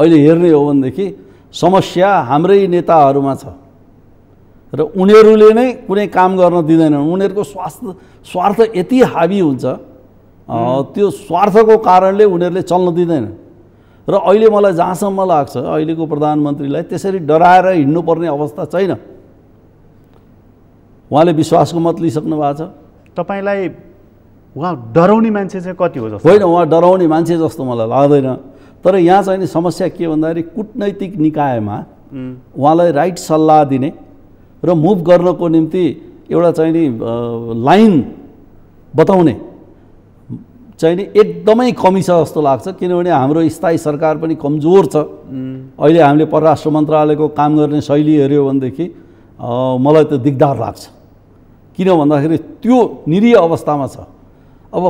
अहिले हेर्ने हो भनेदेखि समस्या हाम्रै नेताहरूमा छ र उनीहरूले नै कुनै काम गर्न दिँदैनन्। उनीहरूको स्वार्थ यति हावी हुन्छ, त्यो स्वार्थको कारणले उनीहरूले चल्न दिँदैनन्। र अहिले मलाई जहाँसम्म लाग्छ अहिलेको प्रधानमन्त्रीलाई त्यसरी डराएर हिँड्नुपर्ने अवस्था छैन। उहाँले विश्वासको मत लिइसक्नु भएको छ। तपाईँलाई उहाँ डराउने मान्छे चाहिँ कति हो जस्तो? होइन, उहाँ डराउने मान्छे जस्तो मलाई लाग्दैन, तर यहाँ चाहिँ नि समस्या के भन्दाखेरि कूटनैतिक निकायमा उहाँलाई राइट सल्लाह दिने र मुभ गर्नको निम्ति एउटा चाहिँ नि लाइन बताउने चाहिँ नि एकदमै कमी छ जस्तो लाग्छ। किनभने हाम्रो स्थायी सरकार पनि कमजोर छ। अहिले हामीले परराष्ट्र मन्त्रालयको काम गर्ने शैली हेऱ्यो भनेदेखि मलाई त दिगदार लाग्छ। किन भन्दाखेरि त्यो निरीह अवस्थामा छ। अब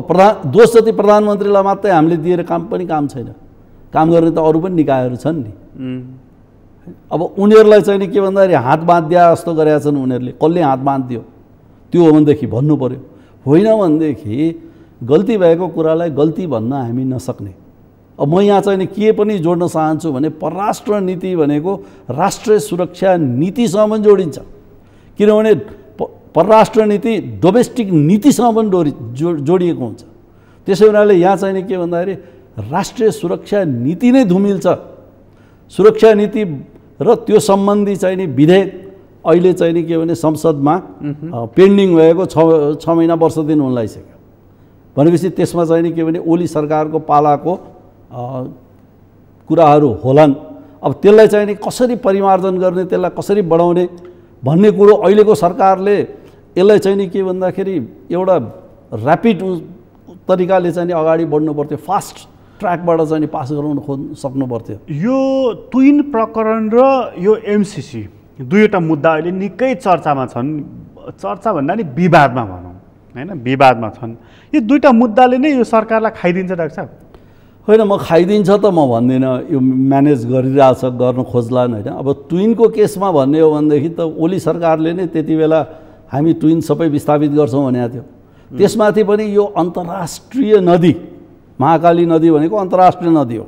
दोष जति प्रधानमन्त्रीलाई मात्रै हामीले दिएर काम छैन, काम गर्ने त अरू पनि निकायहरू छन् नि। अब उनीहरूलाई चाहिँ नि के भन्दाखेरि हात बाँधिदिया जस्तो गरेका छन् उनीहरूले। कसले हात बाँधिदियो त्यो हो भनेदेखि भन्नु पर्यो, होइन भनेदेखि गल्ती भएको कुरालाई गल्ती भन्न हामी नसक्ने। अब म यहाँ चाहिँ नि के पनि जोड्न चाहन्छु भने परराष्ट्र नीति भनेको राष्ट्रिय सुरक्षा नीतिसँग पनि जोडिन्छ। किनभने परराष्ट्र नीति डोमेस्टिक नीतिसँग पनि जोडिएको हुन्छ। त्यसै हुनाले यहाँ चाहिँ नि के भन्दाखेरि राष्ट्रिय सुरक्षा नीति नै धुमिल्छ। सुरक्षा नीति र त्यो सम्बन्धी चाहिँ नि विधेयक अहिले चाहिँ नि के भने संसदमा पेन्डिङ भएको 6 महिना वर्ष दिन हुन लागिसक्यो। भनेपछि त्यसमा चाहिँ नि के भने ओली सरकारको पालाको कुराहरू होलान्। अब त्यसलाई चाहिँ नि कसरी परिमार्जन गर्ने, त्यसलाई कसरी बढाउने भन्ने कुरो अहिलेको सरकारले यसलाई चाहिँ नि के भन्दाखेरि एउटा ऱ्यापिड तरिकाले चाहिँ नि अगाडि बढ्नु पर्थ्यो, फास्ट ट्र्याकबाट चाहिँ नि पास गराउन सक्नु पर्थ्यो। यो ट्विन प्रकरण र यो एमसिसी दुईवटा मुद्दा अहिले निकै चर्चामा छन्। चर्चा भन्दा नि विवादमा भनौँ, होइन, विवादमा छन्। यो दुईवटा मुद्दाले नै यो सरकारलाई खाइदिन्छ डाक्टर साहब? होइन, म खाइदिन्छ त म भन्दिनँ, यो म्यानेज गरिरहेछ, गर्न खोज्लान्, होइन। अब ट्विनको केसमा भन्ने हो भनेदेखि त ओली सरकारले नै त्यति बेला हामी ट्विन सबै विस्थापित गर्छौँ भनेको थियो। त्यसमाथि पनि यो अन्तर्राष्ट्रिय नदी, महाकाली नदी भनेको अन्तर्राष्ट्रिय नदी हो,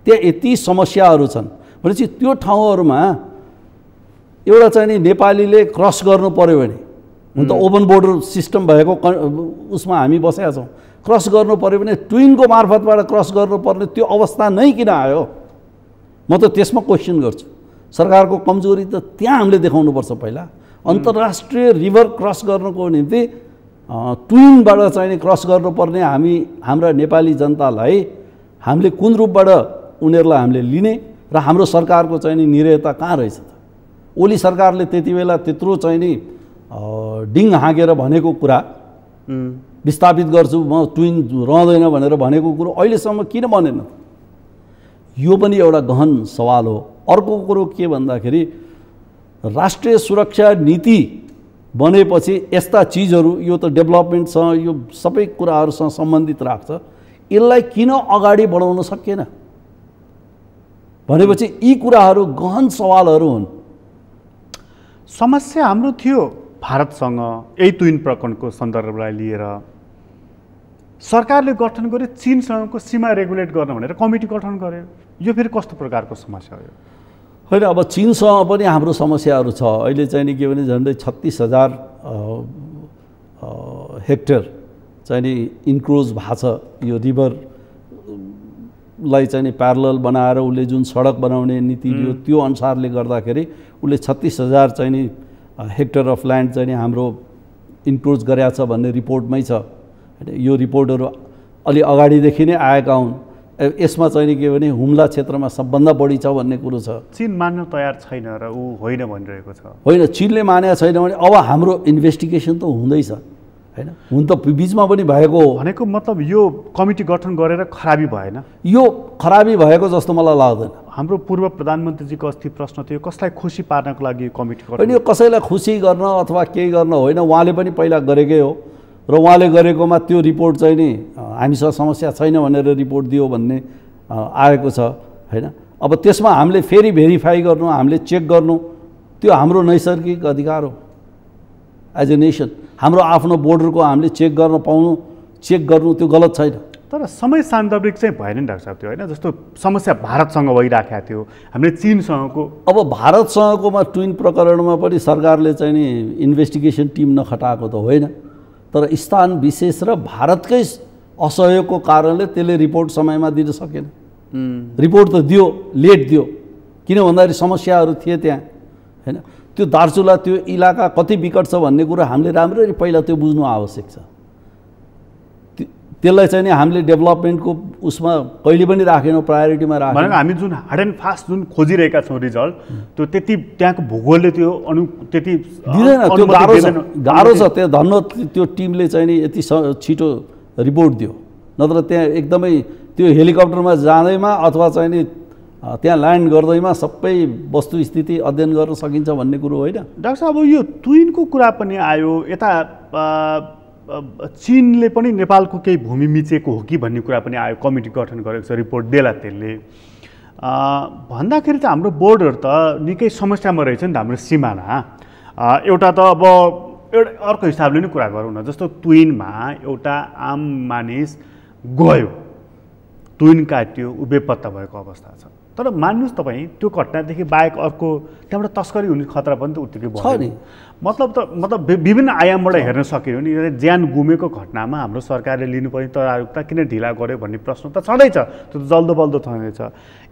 त्यहाँ यति समस्याहरू छन्। भनेपछि त्यो ठाउँहरूमा एउटा चाहिँ नि नेपालीले क्रस गर्नु पर्यो भने, हुन त ओपन बोर्डर सिस्टम भएको उसमा हामी बसेका छौँ, क्रस गर्नु पर्यो भने ट्विनको मार्फतबाट क्रस गर्नुपर्ने त्यो अवस्था नै किन आयो? म त त्यसमा क्वेसन गर्छु। सरकारको कमजोरी त त्यहाँ हामीले देखाउनुपर्छ। पहिला अन्तर्राष्ट्रिय रिभर क्रस गर्नको निम्ति ट्विनबाट चाहिँ नि क्रस गर्नुपर्ने हाम्रा नेपाली जनतालाई हामीले कुन रूपबाट उनीहरूलाई हामीले लिने र हाम्रो सरकारको चाहिँ नि निरयता कहाँ रहेछ त? ओली सरकारले त्यति बेला त्यत्रो चाहिँ नि डिङ हाँकेर भनेको कुरा, विस्थापित गर्छु म, ट्विन रहँदैन भनेर भनेको कुरो अहिलेसम्म किन बनेन? यो पनि एउटा गहन सवाल हो। अर्को कुरो के भन्दाखेरि राष्ट्रिय सुरक्षा नीति बनेपछि यस्ता चिजहरू, यो त डेभलपमेन्टसँग यो सबै कुराहरूसँग सम्बन्धित राख्छ, यसलाई किन अगाडि बढाउन सकिएन भनेपछि यी कुराहरू गहन सवालहरू हुन्। समस्या हाम्रो थियो भारतसँग यही ट्विन प्रकरणको सन्दर्भलाई लिएर सरकारले गठन गर्यो चीनसँगको सीमा रेगुलेट गर्न भनेर कमिटी गठन गर्यो। यो फेरि कस्तो प्रकारको समस्या हो? होइन, अब चीनसँग पनि हाम्रो समस्याहरू छ। अहिले चाहिँ नि के भने झन्डै 36,000 हेक्टर चाहिँ नि इन्क्रोज भएको छ। यो रिभरलाई चाहिँ नि प्यारलल बनाएर उसले जुन सडक बनाउने नीति लियो त्यो अनुसारले गर्दाखेरि उसले 36,000 चाहिँ नि हेक्टर अफ ल्यान्ड चाहिँ नि हाम्रो इन्क्रोज गरेका छ भन्ने रिपोर्टमै छ। यो रिपोर्टहरू अलि अगाडिदेखि नै आएका हुन्। यसमा चाहिँ नि के भने हुम्ला क्षेत्रमा सबभन्दा बढी छ भन्ने कुरो छ। चीन मान्न तयार छैन र ऊ होइन भनिरहेको छ। होइन, चीनले मानेको छैन भने अब हाम्रो इन्भेस्टिगेसन त हुँदैछ, हैन। हुन त बिचमा पनि भएको हो भनेको मतलब यो कमिटी गठन गरेर खराबी भएन, यो खराबी भएको जस्तो मलाई लाग्दैन। हाम्रो पूर्व प्रधानमन्त्रीजीको अस्ति प्रश्न थियो कसलाई खुसी पार्नको लागि यो कमिटी होइन, गठन, यो कसैलाई खुसी गर्न अथवा केही गर्न होइन, उहाँले पनि पहिला गरेकै हो र उहाँले गरेकोमा त्यो रिपोर्ट चाहिँ नि हामीसँग समस्या छैन भनेर रिपोर्ट दियो भन्ने आएको छ हैन। अब त्यसमा हामीले फेरि भेरिफाई गर्नु, हामीले चेक गर्नु, त्यो हाम्रो नैसर्गिक अधिकार हो एज ए नेसन। हाम्रो आफ्नो बोर्डरको हामीले चेक गर्न पाउनु, चेक गर्नु त्यो गलत छैन। तर समय सान्दर्भिक चाहिँ भएन नि डाक्टर साहब त्यो, होइन? जस्तो समस्या भारतसँग भइराखेको थियो, हामीले चीनसँगको, अब भारतसँगकोमा ट्विन प्रकरणमा पनि सरकारले चाहिँ नि इन्भेस्टिगेसन टिम नखटाएको त होइन, तर स्थान विशेष र भारतकै असहयोगको कारणले त्यसले रिपोर्ट समयमा दिन सकेन। रिपोर्ट त दियो, लेट दियो, किन भन्दाखेरि समस्याहरू थिए त्यहाँ हैन। त्यो दार्चुला त्यो इलाका कति विकट छ भन्ने कुरा हामीले राम्ररी पहिला त्यो बुझ्नु आवश्यक छ। त्यसलाई चाहिँ नि हामीले डेभलपमेन्टको उसमा कहिले पनि राखेनौँ, प्रायोरिटीमा राखेनौँ। भनेको हामी जुन हार्ड एन्ड फास्ट जुन खोजिरहेका छौँ रिजल्ट, त्यो त्यति त्यहाँको भूगोलले त्यो त्यति दिँदैन, त्यो गाह्रो छ। त्यो धन्न त्यो टिमले चाहिँ नि यति छिटो रिपोर्ट दियो, नत्र त्यहाँ एकदमै त्यो हेलिकप्टरमा जाँदैमा अथवा चाहिँ नि त्यहाँ ल्यान्ड गर्दैमा सबै वस्तुस्थिति अध्ययन गर्न सकिन्छ भन्ने कुरो होइन। डाक्टर साहब, अब यो ट्विनको कुरा पनि आयो, यता चीनले पनि नेपालको केही भूमि मिचेको हो कि भन्ने कुरा पनि आयो, कमिटी गठन गरेको छ, रिपोर्ट देला त्यसले भन्दाखेरि त हाम्रो बोर्डर त निकै समस्यामा रहेछ नि त, हाम्रो सिमाना। एउटा त अब एउटा अर्को हिसाबले नै कुरा गरौँ न, जस्तो ट्विनमा एउटा आम मानिस गयो, ट्विन काटियो, ऊ बेपत्ता भएको अवस्था छ, तर मान्नुहोस् तपाईँ त्यो घटनादेखि बाहेक अर्को त्यहाँबाट तस्करी हुने खतरा पनि त उत्तिकै भयो नि। मतलब विभिन्न आयामबाट हेर्न सकियो नि, ज्यान गुमेको घटनामा हाम्रो सरकारले लिनुपर्ने तयारीता किन ढिला गर्यो भन्ने प्रश्न त छँदैछ, त्यो त जल्दो बल्दो छँदैछ।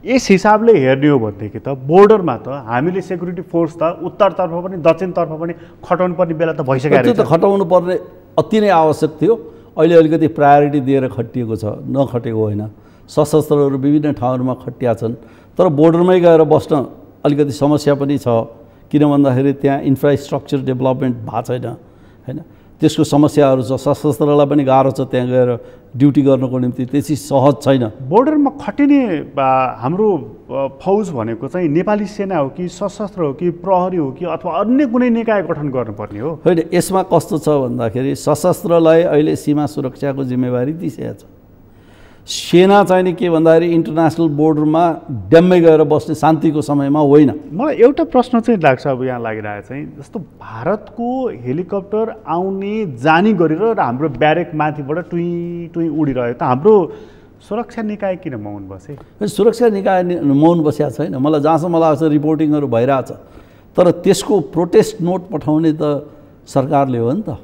यस हिसाबले हेर्ने हो भनेदेखि त बोर्डरमा त हामीले सेक्युरिटी फोर्स त उत्तरतर्फ पनि दक्षिणतर्फ पनि खटाउनु पर्ने बेला त भइसकेको छ। त्यो त खटाउनु पर्ने अति नै आवश्यक थियो। अहिले अलिकति प्रायोरिटी दिएर खटिएको छ, नखटेको होइन। सशस्त्रहरू विभिन्न ठाउँहरूमा खटिया छन्, तर बोर्डरमै गएर बस्न अलिकति समस्या पनि छ, किन भन्दाखेरि त्यहाँ इन्फ्रास्ट्रक्चर डेभलपमेन्ट भएको छैन हैन। त्यसको समस्याहरू छ, सशस्त्रलाई पनि गाह्रो छ त्यहाँ गएर ड्युटी गर्नको निम्ति, त्यति सहज छैन। बोर्डरमा खटिने हाम्रो फौज भनेको चाहिँ नेपाली सेना हो कि सशस्त्र हो कि प्रहरी हो कि अथवा अन्य कुनै निकाय गठन गर्नुपर्ने हो? होइन, यसमा कस्तो छ भन्दाखेरि सशस्त्रलाई अहिले सीमा सुरक्षाको जिम्मेवारी दिइसकेको छ। सेना चाहिँ नि के भन्दाखेरि इन्टरनेसनल बोर्डरमा ड्याम्मै गएर बस्ने शान्तिको समयमा होइन। मलाई एउटा प्रश्न चाहिँ लाग्छ अब यहाँ लागिरहेको चाहिँ, जस्तो भारतको हेलिकप्टर आउने जाने गरेर हाम्रो ब्यारेक माथिबाट टुई टुई उडिरह्यो, त हाम्रो सुरक्षा निकाय किन मौन बसे? सुरक्षा निकाय मौन बसेको छैन। मलाई जहाँसम्म लाग्छ रिपोर्टिङहरू भइरहेछ, तर त्यसको प्रोटेस्ट नोट पठाउने त सरकारले हो नि त,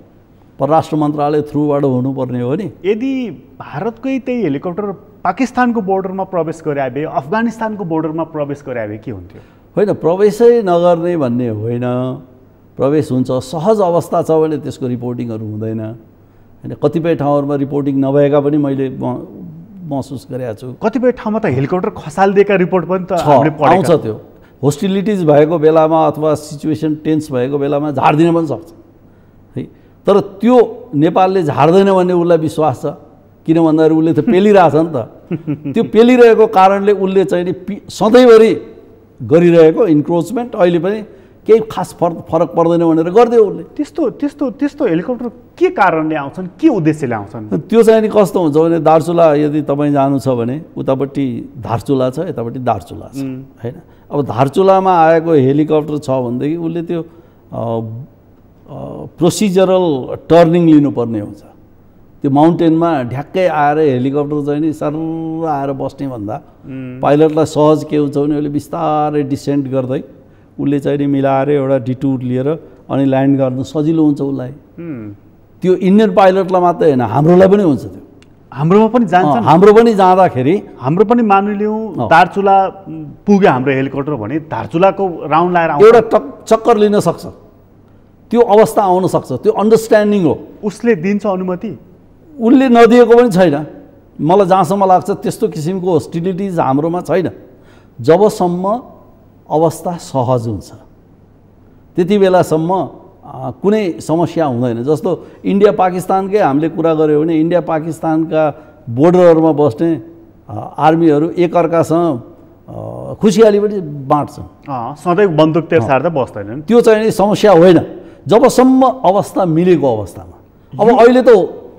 परराष्ट्र मन्त्रालय थ्रुबाट हुनुपर्ने हो नि। यदि भारतकै त्यही हेलिकप्टर पाकिस्तानको बोर्डरमा प्रवेश गरे भए, अफगानिस्तानको बोर्डरमा प्रवेश गरे भए के हुन्थ्यो? होइन, प्रवेशै नगर्ने भन्ने होइन, प्रवेश हुन्छ। सहज अवस्था छ भने त्यसको रिपोर्टिङहरू हुँदैन होइन। कतिपय ठाउँहरूमा रिपोर्टिङ नभएका पनि मैले महसुस गरेको छु। कतिपय ठाउँमा त हेलिकप्टर खसालिदिएका रिपोर्ट पनि त हामीले आउँछ। त्यो होस्टिलिटिज भएको बेलामा अथवा सिचुएसन टेन्स भएको बेलामा झार्दिन पनि सक्छ है, तर त्यो नेपालले झार्दैन भन्ने उसलाई विश्वास छ, किन भन्दाखेरि उसले त पेलिरहेछ नि त। त्यो पेलिरहेको कारणले उसले चाहिँ नि सधैँभरि गरिरहेको इन्क्रोचमेन्ट अहिले पनि केही खास फरक पर्दैन भनेर गरिदियो उसले। त्यस्तो हेलिकप्टर के कारणले आउँछन्, के उद्देश्यले आउँछन्? त्यो चाहिँ नि कस्तो हुन्छ भने दार्चुला यदि तपाईँ जानु छ भने उतापट्टि धारचुला छ, यतापट्टि दार्चुला छ होइन। अब धारचुलामा आएको हेलिकप्टर छ भनेदेखि उसले त्यो प्रोसिजरल टर्निङ लिनुपर्ने हुन्छ। त्यो माउन्टेनमा ढ्याक्कै आएर हेलिकप्टर चाहिँ नि सर आएर बस्ने भन्दा पाइलटलाई सहज के हुन्छ भने उसले बिस्तारै डिसेन्ट गर्दै उसले चाहिँ नि मिलाएर एउटा डिटुर लिएर अनि ल्यान्ड गर्नु सजिलो हुन्छ उसलाई। त्यो इन्डियन पाइलटलाई मात्रै होइन, हाम्रोलाई पनि हुन्छ। त्यो हाम्रोमा पनि जान्छ। हाम्रो पनि जाँदाखेरि हाम्रो पनि मानिलिउँ दार्चुला पुग्यो हाम्रो हेलिकप्टर भने धारचुलाको राउन्ड लाएर एउटा चक्कर लिन सक्छ, त्यो अवस्था आउन सक्छ। त्यो अन्डरस्ट्यान्डिङ हो। उसले दिन्छ अनुमति? उसले नदिएको पनि छैन। मलाई जहाँसम्म लाग्छ त्यस्तो किसिमको होस्टिलिटिज हाम्रोमा छैन। जबसम्म अवस्था सहज हुन्छ त्यति बेलासम्म कुनै समस्या हुँदैन। जस्तो इन्डिया पाकिस्तानकै हामीले कुरा गऱ्यौँ भने इन्डिया पाकिस्तानका बोर्डरहरूमा बस्ने आर्मीहरू एकअर्कासँग खुसियाली पनि बाँड्छन्, सधैँ बन्दुक तेल सार्दा बस्दैनन्। त्यो चाहिँ नि समस्या होइन जबसम्म अवस्था मिलेको अवस्थामा। अब अहिले त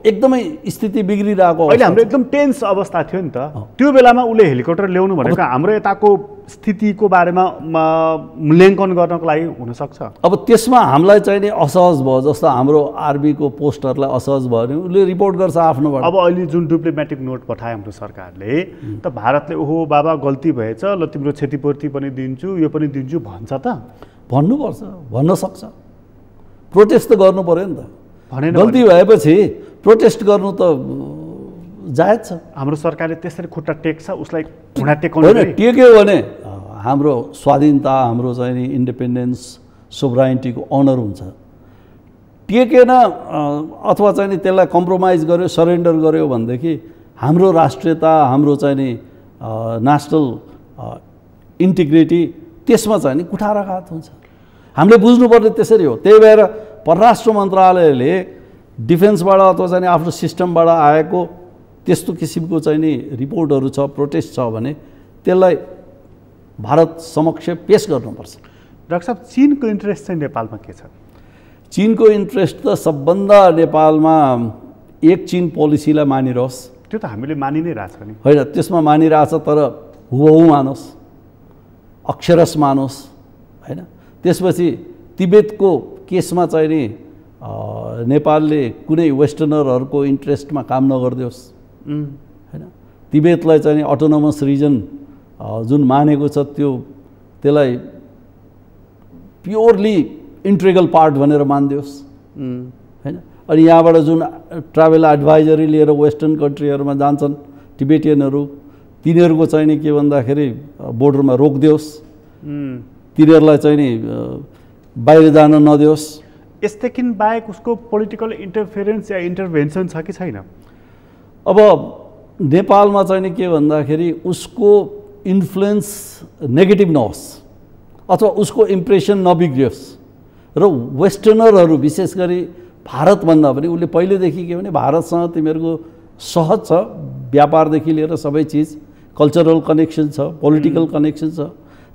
एकदमै स्थिति बिग्रिरहेको, अहिले हाम्रो एकदम टेन्स अवस्था थियो नि त, त्यो बेलामा उसले हेलिकप्टर ल्याउनु भनेको हाम्रो यताको स्थितिको बारेमा मूल्याङ्कन गर्नको लागि हुनसक्छ। अब त्यसमा हामीलाई चाहिँ नि असहज भयो, जस्तो हाम्रो आर्मीको पोस्टहरूलाई असहज भयो भने उसले रिपोर्ट गर्छ आफ्नोबाट। अब अहिले जुन डिप्लोमेटिक नोट पठायो हाम्रो सरकारले त भारतले ओहो बाबा गल्ती भएछ ल तिम्रो क्षतिपूर्ति पनि दिन्छु यो पनि दिन्छु भन्छ त? भन्नुपर्छ, भन्न सक्छ, प्रोटेस्ट त गर्नु पऱ्यो नि त। भनेन गल्ती भएपछि प्रोटेस्ट गर्नु त जायज छ। हाम्रो सरकारले त्यसरी खुट्टा टेक्छ, उसलाई खुट्टा टेकाउनु होइन, टेक्यो भने हाम्रो स्वाधीनता, हाम्रो चाहिँ नि इन्डिपेन्डेन्स, सोभराइन्टीको अनर हुन्छ। टेकेन अथवा चाहिँ नि त्यसलाई कम्प्रोमाइज गर्यो, सरेन्डर गर्यो भनेदेखि हाम्रो राष्ट्रियता, हाम्रो चाहिँ नि नेसनल इन्टिग्रिटी त्यसमा चाहिँ नि कुठाराघात हुन्छ। हामीले बुझ्नुपर्ने त्यसरी हो। त्यही भएर परराष्ट्र मन्त्रालयले डिफेन्सबाट अथवा चाहिँ आफ्नो सिस्टमबाट आएको त्यस्तो किसिमको चाहिँ नि रिपोर्टहरू छ, प्रोटेस्ट छ भने त्यसलाई भारत समक्ष पेश गर्नुपर्छ। डाक्टर साहब, चीनको इन्ट्रेस्ट चाहिँ नेपालमा के छ? चीनको इन्ट्रेस्ट त सबभन्दा नेपालमा एक चीन पोलिसीलाई मानिरहोस्। त्यो त हामीले मानि नै रहेछ नि। होइन, त्यसमा मानिरहेछ, तर हुबहु मानोस्, अक्षरश मानोस्, होइन। त्यसपछि तिब्बतको केसमा चाहिँ नि नेपालले कुनै वेस्टर्नरहरूको इन्ट्रेस्टमा काम नगरिदियोस्, होइन। तिब्बतलाई चाहिँ नि अटोनोमस रिजन जुन मानेको छ त्यसलाई प्योरली इन्ट्रिगल पार्ट भनेर मानिदियोस्, होइन। अनि यहाँबाट जुन ट्राभल एडभाइजरी लिएर वेस्टर्न कन्ट्रीहरूमा जान्छन् टिबेटियनहरू, तिनीहरूको चाहिँ नि के भन्दाखेरि बोर्डरमा रोकिदियोस्, तिनीहरूलाई चाहिँ नि बाहिर जान नदियोस्। यसदेखि बाहेक उसको पोलिटिकल इन्टरफेरेन्स या इन्टरभेन्सन छ कि छैन? अब नेपालमा चाहिँ नि के भन्दाखेरि उसको इन्फ्लुएन्स नेगेटिभ नहोस् अथवा उसको इम्प्रेसन नबिग्रियोस् र वेस्टर्नरहरू विशेष गरी भारतभन्दा पनि उसले पहिलेदेखि के भने भारतसँग तिमीहरूको सहज छ, व्यापारदेखि लिएर सबै चिज, कल्चरल कनेक्सन छ, पोलिटिकल कनेक्सन छ।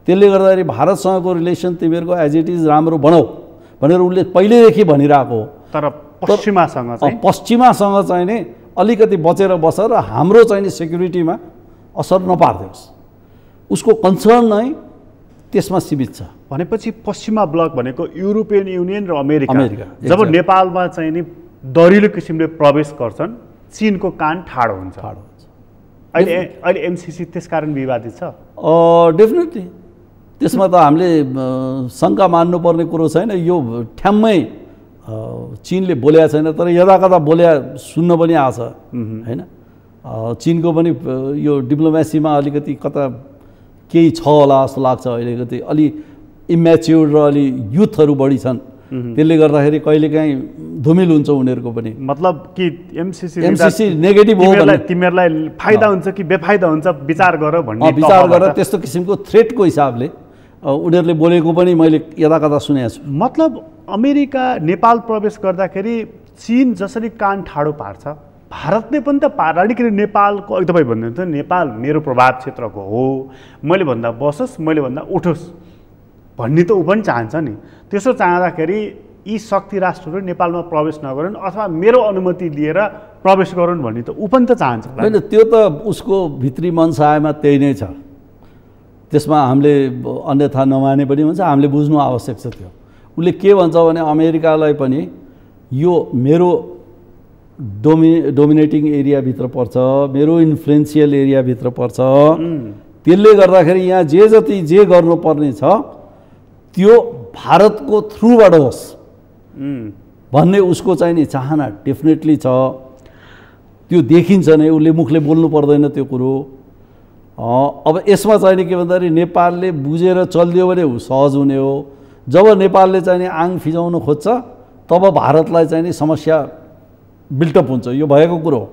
त्यसले गर्दाखेरि भारतसँगको रिलेसन तिमीहरूको एज इट इज राम्रो बनाऊ भनेर उसले पहिलेदेखि भनिरहेको हो। तर पश्चिमासँग चाहिँ नि अलिकति बचेर बस र हाम्रो चाहिँ नि सेक्युरिटीमा असर नपारिदियोस्, उसको कन्सर्न नै त्यसमा सीमित छ। भनेपछि पश्चिमा ब्लक भनेको युरोपियन युनियन र अमेरिका जब नेपालमा चाहिँ नि दरिलो किसिमले प्रवेश गर्छन् चीनको कान ठाडो हुन्छ। अहिले एमसिसी त्यसकारण विवादित छ। डेफिनेटली त्यसमा त हामीले शङ्का मान्नुपर्ने कुरो छैन। यो ठ्याम्मै चीनले बोलेको छैन, तर यदाकदा बोल्या सुन्न पनि आछ, होइन। चीनको पनि यो डिप्लोमेसीमा अलिकति कता केही छ होला जस्तो लाग्छ। अलिकति अलि इम्याच्योर र अलि युथहरू बढी छन्, त्यसले गर्दाखेरि कहिलेकाहीँ धुमिल हुन्छ उनीहरूको पनि। मतलब कि एमसिसी नेगेटिभ हो भने तिमीहरूलाई फाइदा हुन्छ कि बेफाइदा हुन्छ विचार गर भन्ने विचार गरेर त्यस्तो किसिमको थ्रेटको हिसाबले उनीहरूले बोलेको पनि मैले यदाकदा सुनेको छु। मतलब अमेरिका नेपाल प्रवेश गर्दाखेरि चीन जसरी कान ठाडो पार्छ भारतले पनि त पार्ला नि, किन नेपालको तपाईँ भन्नुहुन्छ नेपाल मेरो प्रभाव क्षेत्रको हो, मैले भन्दा बसोस्, मैले भन्दा उठोस् भन्ने त ऊ पनि चाहन्छ नि। त्यसो चाहँदाखेरि यी शक्ति राष्ट्रहरू नेपालमा प्रवेश नगरून् अथवा मेरो अनुमति लिएर प्रवेश गरून् भन्ने त ऊ पनि त चाहन्छ। होइन, त्यो त उसको भित्री मनसायमा त्यही नै छ, त्यसमा हामीले अन्यथा नमाने पनि हुन्छ, हामीले बुझ्नु आवश्यक छ। त्यो उसले के भन्छ भने अमेरिकालाई पनि यो मेरो डोमिनेटिङ एरियाभित्र पर्छ, मेरो इन्फ्लुएन्सियल एरियाभित्र पर्छ, त्यसले गर्दाखेरि यहाँ जति जे गर्नुपर्ने छ त्यो भारतको थ्रुबाट होस् भन्ने उसको चाहिँ नि चाहना डेफिनेटली छ। त्यो देखिन्छ नै, उसले मुखले बोल्नु पर्दैन त्यो कुरो। अब यसमा चाहिँ नि के भन्दाखेरि नेपालले बुझेर चलिदियो भने सहज हुने हो। जब नेपालले चाहिँ नि आङ फिजाउन खोज्छ तब भारतलाई चाहिँ नि समस्या बिल्टअप हुन्छ, यो भएको कुरो हो।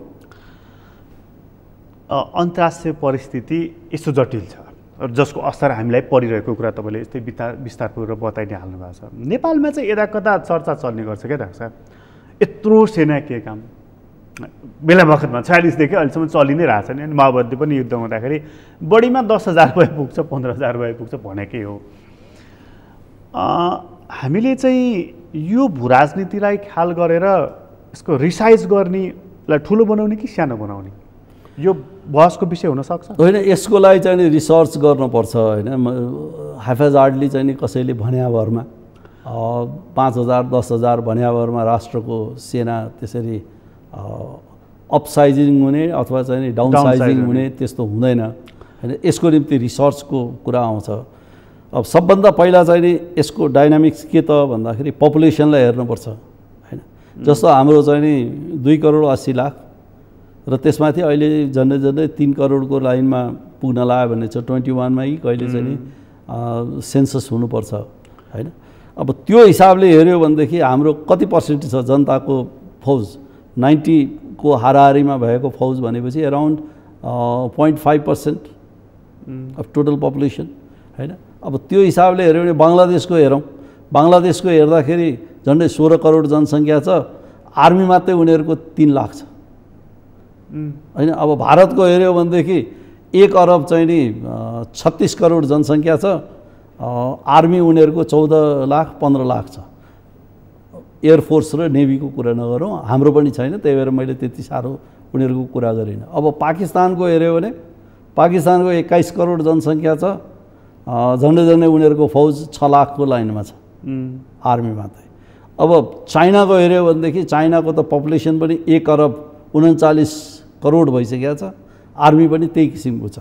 अन्तर्राष्ट्रिय परिस्थिति यस्तो जटिल छ, जसको असर हामीलाई परिरहेको कुरा तपाईँले यस्तै विस्तारपूर्वक बताइ नै हाल्नु भएको छ। नेपालमा चाहिँ यता कता चर्चा चल्ने गर्छ क्या डाक्टर साहब, यत्रो सेना के काम बेला बखतमा 46 देखि अहिलेसम्म चलि नै रहेछ नि। अनि माओवादी पनि युद्ध हुँदाखेरि बढीमा 10,000 भए पुग्छ, 15,000 भए पुग्छ भनेकै हो। हामीले चाहिँ यो भू राजनीतिलाई ख्याल गरेर यसको रिसाइज गर्नेलाई ठुलो बनाउने कि सानो बनाउने, यो बहसको विषय हुनसक्छ होइन? यसको लागि चाहिँ नि रिसर्च गर्नुपर्छ होइन। हेफाजार्डली चाहिँ नि कसैले भन्याभरमा 5,000 10,000 भन्याभरमा राष्ट्रको सेना त्यसरी अपसाइजिङ हुने अथवा चाहिँ नि डाउनसाइजिङ हुने त्यस्तो हुँदैन होइन। यसको निम्ति रिसर्चको कुरा आउँछ। अब सबभन्दा पहिला चाहिँ नि यसको डाइनामिक्स के त भन्दाखेरि पपुलेसनलाई हेर्नुपर्छ होइन। जस्तो हाम्रो चाहिँ नि 2,80,00,000 र त्यसमाथि अहिले झन्डै 3 करोडको लाइनमा पुग्न लाग्यो भने चाहिँ 21 मै कहिले चाहिँ नि सेन्सस हुनुपर्छ होइन। अब त्यो हिसाबले हेऱ्यो भनेदेखि हाम्रो कति पर्सेन्टेज छ जनताको फौज, 90 को हाराहारीमा भएको फौज भनेपछि अराउन्ड 0.5% अफ टोटल पपुलेसन होइन। अब त्यो हिसाबले हेऱ्यो भने बङ्गलादेशको हेरौँ, बङ्गलादेशको हेर्दाखेरि झन्डै 16 करोड जनसङ्ख्या छ, आर्मी मात्रै उनीहरूको 3 लाख छ होइन। अब भारतको हेऱ्यो भनेदेखि 1 अरब चाहिँ नि 36 करोड जनसङ्ख्या छ, आर्मी उनीहरूको 14 लाख 15 लाख छ। एयरफोर्स र नेभीको कुरा नगरौँ, हाम्रो पनि छैन, त्यही भएर मैले त्यति साह्रो उनीहरूको कुरा गरिनँ। अब पाकिस्तानको हेऱ्यो भने पाकिस्तानको 21 करोड जनसङ्ख्या छ, झन्डै उनीहरूको फौज 6 लाखको लाइनमा छ, आर्मी मात्रै। अब चाइनाको हेऱ्यो भनेदेखि चाइनाको त पपुलेसन पनि 1 अरब 39 करोड भइसकेको छ, आर्मी पनि त्यही किसिमको छ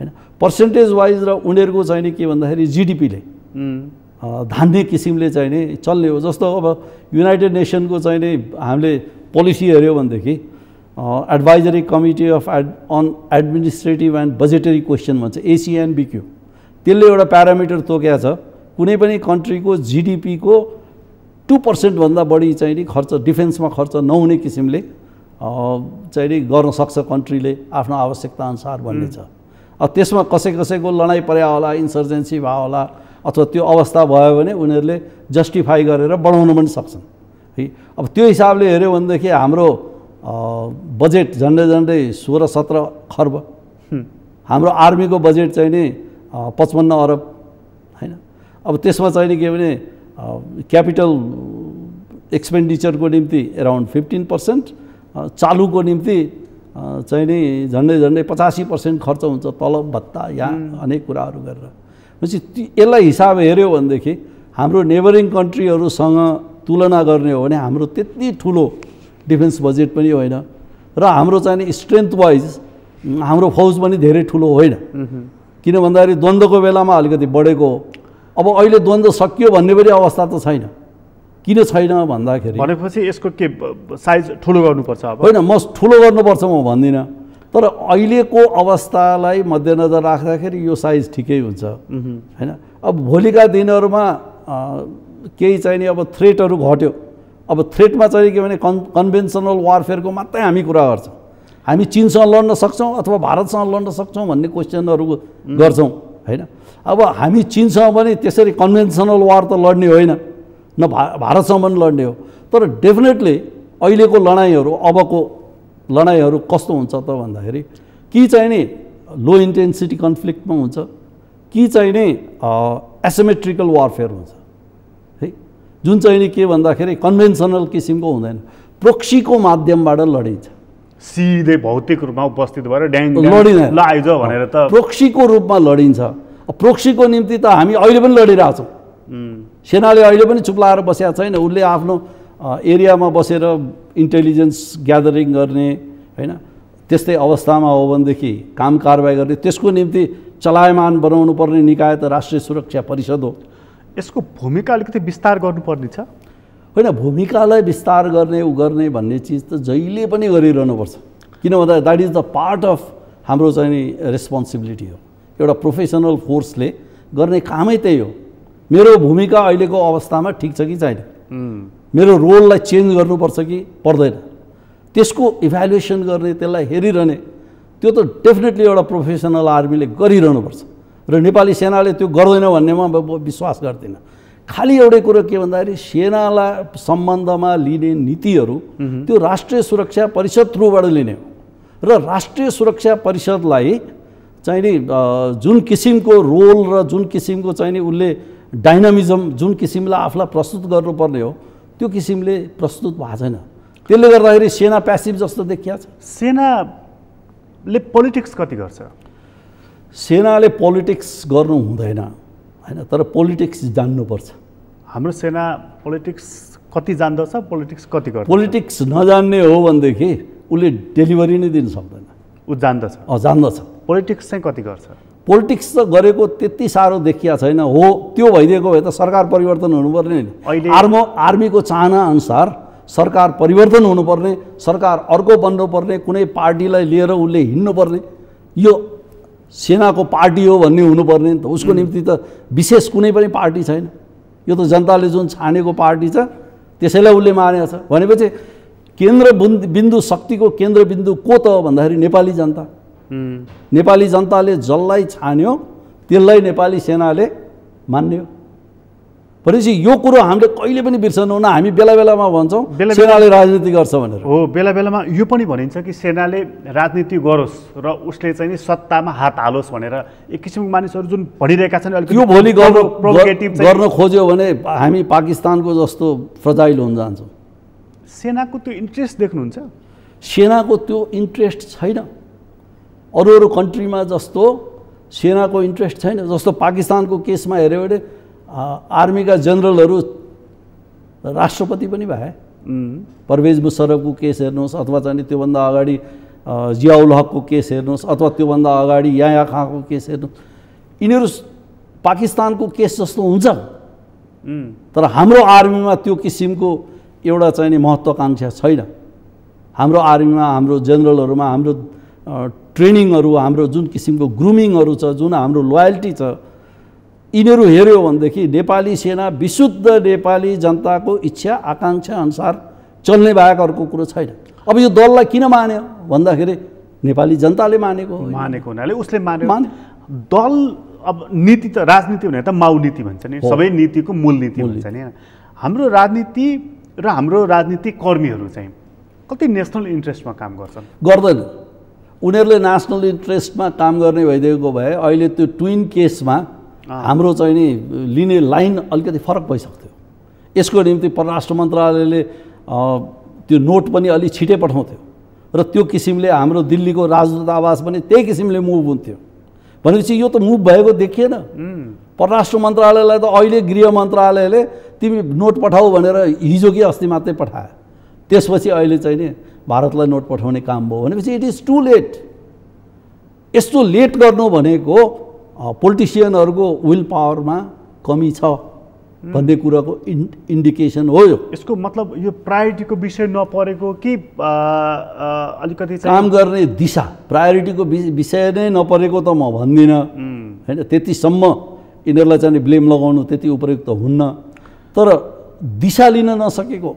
होइन। पर्सेन्टेज वाइज र उनीहरूको चाहिँ नि के भन्दाखेरि जिडिपीले धान्ने किसिमले चाहिँ नि चल्ने हो। जस्तो अब युनाइटेड नेसनको चाहिँ नि हामीले पोलिसी हेऱ्यो भनेदेखि advisory committee of on administrative and budgetary question भन्छ, ACNBQ, त्यसले एउटा प्यारामिटर तोकेको छ कुनै पनि कन्ट्रीको जिडिपीको 2% भन्दा बढी चाहिँ नि खर्च डिफेन्समा खर्च नहुने किसिमले चाहिँ नि गर्न सक्छ कन्ट्रीले आफ्नो आवश्यकता अनुसार भन्ने छ। अब त्यसमा कसैको लडाइँ पर्या होला, इन्सर्जेन्सी भयो होला अथवा त्यो अवस्था भयो भने उनीहरूले जस्टिफाई गरेर बढाउन पनि सक्छन् है। अब त्यो हिसाबले हेऱ्यो भनेदेखि हाम्रो बजेट झन्डै 16-17 खर्ब, हाम्रो आर्मीको बजेट चाहिँ नि 55 अरब होइन। अब त्यसमा चाहिँ नि के भने क्यापिटल एक्सपेन्डिचरको निम्ति अराउन्ड 15%, चालुको निम्ति चाहिँ नि झन्डै 85% खर्च हुन्छ, तलब भत्ता या अनेक कुराहरू गरेर। भनेपछि यसलाई हिसाब हेऱ्यो भनेदेखि हाम्रो नेबरिङ कन्ट्रीहरूसँग तुलना गर्ने हो भने हाम्रो त्यति ठुलो डिफेन्स बजेट पनि होइन र हाम्रो चाहिँ नि स्ट्रेन्थ वाइज हाम्रो फौज पनि धेरै ठुलो होइन। किन भन्दाखेरि द्वन्द्वको बेलामा अलिकति बढेको हो। अब अहिले द्वन्द्व सकियो भन्ने पनि अवस्था त छैन। किन छैन भन्दाखेरि भनेपछि यसको के साइज ठुलो गर्नुपर्छ? अब होइन, म ठुलो गर्नुपर्छ म भन्दिनँ, तर अहिलेको अवस्थालाई मध्यनजर राख्दाखेरि यो साइज ठिकै हुन्छ होइन। अब भोलिका दिनहरूमा केही चाहिँ नि अब थ्रेटहरू घट्यो, अब थ्रेटमा चाहिँ के भने कन्भेन्सनल वारफेयरको मात्रै हामी कुरा गर्छौँ, हामी चीनसँग लड्न सक्छौँ अथवा भारतसँग लड्न सक्छौँ भन्ने क्वेसनहरू गर्छौँ होइन। अब हामी चीनसँग पनि त्यसरी कन्भेन्सनल वार त लड्ने होइन, न भारतसँग पनि लड्ने हो, तर डेफिनेटली अहिलेको लडाइँहरू अबको लडाइँहरू कस्तो हुन्छ त भन्दाखेरि कि चाहिँ नि लो इन्टेन्सिटी कन्फ्लिक्टमा हुन्छ कि चाहिँ नि एसिमेट्रिकल वारफेयर हुन्छ है, जुन चाहिँ नि के भन्दाखेरि कन्भेन्सनल किसिमको हुँदैन, प्रोक्सीको माध्यमबाट लडिन्छ, सिधै भौतिक रूपमा उपस्थित भएर लडिन्छ ल आइज भनेर त प्रोक्सीको रूपमा लडिन्छ। प्रोक्सीको निम्ति त हामी अहिले पनि लडिरहेछौँ, सेनाले अहिले पनि चुप लाएर बसेको छैन, उसले आफ्नो एरियामा बसेर इन्टेलिजेन्स ग्यादरिङ गर्ने होइन, त्यस्तै अवस्थामा हो भनेदेखि काम कारबाही गर्ने, त्यसको निम्ति चलायमान बनाउनु पर्ने निकाय त राष्ट्रिय सुरक्षा परिषद हो। यसको भूमिका अलिकति विस्तार गर्नुपर्ने छ होइन। भूमिकालाई विस्तार गर्ने गर्ने भन्ने चिज त जहिले पनि गरिरहनुपर्छ, किन भन्दा that is the part of हाम्रो चाहिँ नि रेस्पोन्सिबिलिटी हो। एउटा प्रोफेसनल फोर्सले गर्ने कामै त्यही हो। मेरो भूमिका अहिलेको अवस्थामा ठिक छ कि छैन, मेरो रोललाई चेन्ज गर्नुपर्छ कि पर्दैन, त्यसको इभ्यालुएसन गर्ने, त्यसलाई हेरिरहने, त्यो त डेफिनेटली एउटा प्रोफेसनल आर्मीले गरिरहनुपर्छ। र नेपाली सेनाले त्यो गर्दैन भन्नेमा विश्वास गर्दिनँ। खालि एउटै कुरो के भन्दाखेरि सेनालाई सम्बन्धमा लिने नीतिहरू त्यो राष्ट्रिय सुरक्षा परिषद थ्रुबाट लिने हो र राष्ट्रिय सुरक्षा परिषदलाई चाहिँ नि जुन किसिमको रोल र जुन किसिमको चाहिँ नि उसले डाइनामिजम जुन किसिमले आफूलाई प्रस्तुत गर्नुपर्ने हो त्यो किसिमले प्रस्तुत भएको छैन। त्यसले गर्दाखेरि सेना प्यासिभ जस्तो देखिया छ। सेनाले पोलिटिक्स कति गर्छ? सेनाले पोलिटिक्स गर्नु हुँदैन हैन, तर पोलिटिक्स जान्नुपर्छ। हाम्रो सेना पोलिटिक्स कति जान्दछ, पोलिटिक्स कति गर्छ? पोलिटिक्स नजान्ने हो भनेदेखि उसले डेलिभरी नै दिन सक्दैन। ऊ जान्दछ? जान्दछ। पोलिटिक्स चाहिँ कति गर्छ? पोलिटिक्स त गरेको त्यति साह्रो देखिया छैन। हो त्यो भइदिएको भए त सरकार परिवर्तन हुनुपर्ने नि। अहिले आर्मीको चाहना अनुसार सरकार परिवर्तन हुनुपर्ने, सरकार अर्को बन्नुपर्ने, कुनै पार्टीलाई लिएर उसले हिँड्नुपर्ने, यो सेनाको पार्टी हो भन्ने हुनुपर्ने नि त। उसको निम्ति त विशेष कुनै पनि पार्टी छैन। यो त जनताले जुन छानेको पार्टी छ त्यसैलाई उसले मानेको छ भनेपछि केन्द्रबिन्दु शक्तिको केन्द्रबिन्दु को त भन्दाखेरि नेपाली जनता। नेपाली जनताले जसलाई छान्यो त्यसलाई नेपाली सेनाले मान्यो भनेपछि यो कुरो हामीले कहिले पनि बिर्सनु हुन्न। हामी बेला बेलामा भन्छौँ सेनाले राजनीति गर्छ भनेर। हो, बेला बेलामा यो पनि भनिन्छ कि सेनाले राजनीति गरोस् र उसले चाहिँ नि सत्तामा हात हालोस् भनेर एक किसिमको मानिसहरू जुन भनिरहेका छन्। यो भोलि गर्न खोज्यो भने हामी पाकिस्तानको जस्तो फ्रजाइल हुन जान्छौँ। सेनाको त्यो इन्ट्रेस्ट देख्नुहुन्छ? सेनाको त्यो इन्ट्रेस्ट छैन। अरू कन्ट्रीमा जस्तो सेनाको इन्ट्रेस्ट छैन। जस्तो पाकिस्तानको केसमा हेऱ्यो भने आर्मीका जनरलहरू राष्ट्रपति पनि भए। परवेज मुशर्रफको केस हेर्नुहोस् अथवा चाहिँ त्योभन्दा अगाडि जियाउल हकको केस हेर्नुहोस् अथवा त्योभन्दा अगाडि याह्या खाँको केस हेर्नुहोस्, यिनीहरू पाकिस्तानको केस जस्तो हुन्छ। तर हाम्रो आर्मीमा त्यो किसिमको एउटा चाहिँ नि महत्त्वाकांक्षा छैन। हाम्रो आर्मीमा हाम्रो जेनरलहरूमा हाम्रो ट्रेनिङहरू, हाम्रो जुन किसिमको ग्रुमिङहरू छ, जुन हाम्रो लोयल्टी छ, यिनीहरू हेऱ्यो भनेदेखि नेपाली सेना विशुद्ध नेपाली जनताको इच्छा आकाङ्क्षा अनुसार चल्ने बाहेक अर्को कुरो छैन। अब यो दललाई किन मान्यो भन्दाखेरि नेपाली जनताले मानेको हुनाले उसले मान्यो। दल अब नीति त राजनीति भने त माउ नीति भन्छ नि, सबै नीतिको मूल नीति भन्छ नि। हाम्रो राजनीति र हाम्रो राजनीतिक कर्मीहरू चाहिँ कति नेसनल इन्ट्रेस्टमा काम गर्छन्? गर्दैन। उनीहरूले नेसनल इन्ट्रेस्टमा काम गर्ने भइदिएको भए अहिले त्यो ट्विन केसमा हाम्रो चाहिँ नि लिने लाइन अलिकति फरक भइसक्थ्यो। यसको निम्ति परराष्ट्र मन्त्रालयले त्यो नोट पनि अलि छिटै पठाउँथ्यो र त्यो किसिमले हाम्रो दिल्लीको राजदूतावास पनि त्यही किसिमले मुभ हुन्थ्यो। भनेपछि यो त मुभ भएको देखिएन। परराष्ट्र मन्त्रालयलाई त अहिले गृह मन्त्रालयले तिमी नोट पठाऊ भनेर हिजो कि अस्ति मात्रै पठायो। त्यसपछि अहिले चाहिँ नि भारतलाई नोट पठाउने काम भयो भनेपछि इट इज टु लेट। यस्तो लेट गर्नु भनेको पोलिटिसियनहरूको विल पावरमा कमी छ भन्ने कुराको इन्डिकेसन हो। यसको मतलब यो प्रायोरिटीको विषय नपरेको कि अलिकति काम गर्ने दिशा प्रायोरिटीको विषय नै नपरेको त म भन्दिनँ होइन। त्यतिसम्म यिनीहरूलाई चाहिँ ब्लेम लगाउनु त्यति उपयुक्त हुन्न। तर दिशा लिन नसकेको,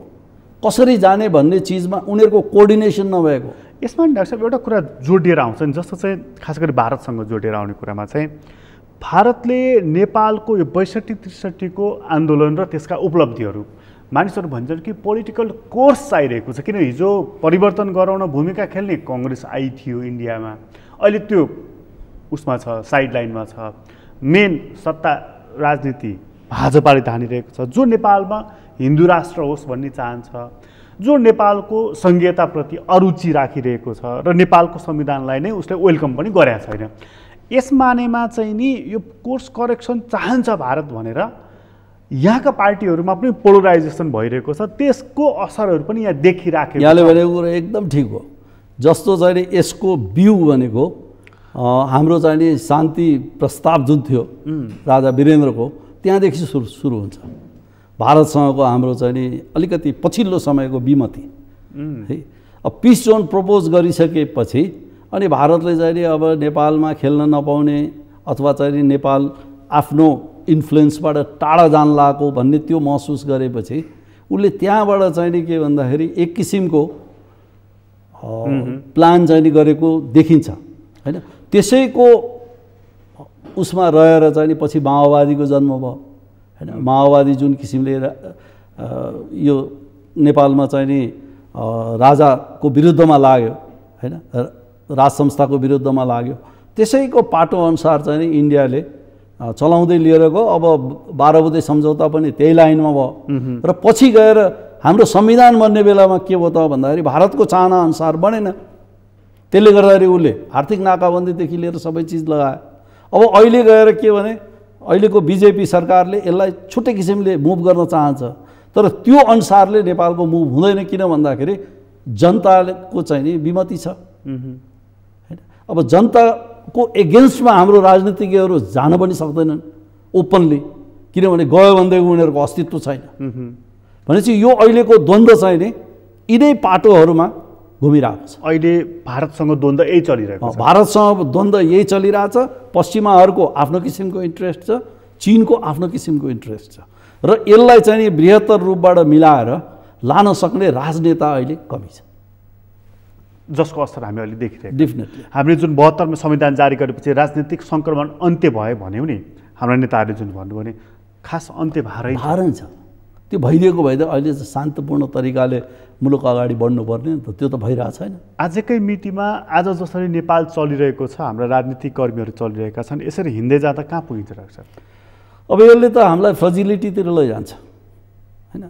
कसरी जाने भन्ने चिजमा उनीहरूको कोअर्डिनेसन नभएको। यसमा डाक्टर साहब एउटा कुरा जोडिएर आउँछ नि, जस्तो चाहिँ खास गरी भारतसँग जोडिएर आउने कुरामा चाहिँ भारतले नेपालको यो 62-63 को आन्दोलन र त्यसका उपलब्धिहरू मानिसहरू भन्छन् कि पोलिटिकल कोर्स चाहिरहेको छ। किन हिजो परिवर्तन गराउन भूमिका खेल्ने काङ्ग्रेस आई थियो इन्डियामा, अहिले त्यो उसमा छ, साइड लाइनमा छ। मेन सत्ता राजनीति भाजपाले धानिरहेको छ, जो नेपालमा हिन्दू राष्ट्र होस् भन्ने चाहन्छ, जो नेपालको संघीयताप्रति अरुचि राखिरहेको छ र नेपालको संविधानलाई नै उसले वेलकम पनि गरेको छैन। यस मानेमा चाहिँ नि यो कोर्स करेक्सन चाहन्छ भारत भनेर यहाँका पार्टीहरूमा पनि पोलराइजेसन भइरहेको छ। त्यसको असरहरू पनि यहाँ देखिराखेको छ। यहाँले भनेको कुरा एकदम ठिक हो। जस्तो चाहिँ यसको बिउ भनेको हाम्रो चाहिँ नि शान्ति प्रस्ताव जुन थियो राजा वीरेन्द्रको, त्यहाँदेखि सुरु हुन्छ। भारतसँगको हाम्रो चाहिँ नि अलिकति पछिल्लो समयको विमति है। अब पिस जोन प्रपोज गरिसकेपछि अनि भारतले चाहिँ नि अब नेपालमा खेल्न नपाउने अथवा चाहिँ नि नेपाल आफ्नो इन्फ्लुएन्सबाट टाढा जान लागेको भन्ने त्यो महसुस गरेपछि उसले त्यहाँबाट चाहिँ नि के भन्दाखेरि एक किसिमको प्लान चाहिँ नि गरेको देखिन्छ होइन। त्यसैको उसमा रहेर चाहिँ नि पछि माओवादीको जन्म भयो हैन। माओवादी जुन किसिमले यो नेपालमा चाहिँ नि राजाको विरुद्धमा लाग्यो हैन, राज संस्थाको विरुद्धमा लाग्यो, त्यसैको पाटो अनुसार चाहिँ नि इन्डियाले चलाउँदै लिएर गयो। अब 12 बुँदे सम्झौता पनि त्यही लाइनमा भयो र पछि गएर हाम्रो संविधान बन्ने बेलामा के भयो त भन्दाखेरि भारतको चाहना अनुसार बनेन। त्यसले गर्दाखेरि उसले आर्थिक नाकाबन्दीदेखि लिएर सबै चिज लगायो। अब अहिले गएर के भने अहिलेको बिजेपी सरकारले यसलाई छुट्टै किसिमले मुभ गर्न चाहन्छ, तर त्यो अनुसारले नेपालको मुभ हुँदैन। किन भन्दाखेरि जनताको चाहिँ नि विमति छ हैन। अब जनताको एगेन्स्टमा हाम्रो राजनीतिज्ञहरू जान पनि सक्दैनन् ओपनली, किनभने गयो भनेदेखि उनीहरूको अस्तित्व छैन। भनेपछि यो अहिलेको द्वन्द्व चाहिँ नि यिनै पाटोहरूमा घुमिरहेको छ। अहिले भारतसँग द्वन्द्व यही चलिरहेको छ। भारतसँग द्वन्द्व यही चलिरहेछ। पश्चिमाहरूको आफ्नो किसिमको इन्ट्रेस्ट छ, चीनको आफ्नो किसिमको इन्ट्रेस्ट छ र यसलाई चाहिँ नि बृहत्तर रूपबाट मिलाएर लान सक्ने राजनेता अहिले कमी छ, जसको असर हामी अहिले देखिरहेको। डेफिनेटली हामीले जुन 72 मा संविधान जारी गरेपछि राजनीतिक सङ्क्रमण अन्त्य भयो भन्यौँ नि, हाम्रा नेताहरूले जुन भन्नुभयो नि खास अन्त्य भएरै छ। त्यो भइदिएको भए त अहिले शान्तपूर्ण तरिकाले मुलुक अगाडि बढ्नुपर्ने नि त, त्यो त भइरहेको छैन। आजकै मितिमा आज जसरी नेपाल चलिरहेको छ, हाम्रा राजनीतिक कर्मीहरू चलिरहेका छन्, यसरी हिँड्दै जाँदा कहाँ पुगिन्छ डाक्टर? अब यसले त हामीलाई फ्रजिलिटीतिर लैजान्छ हैन,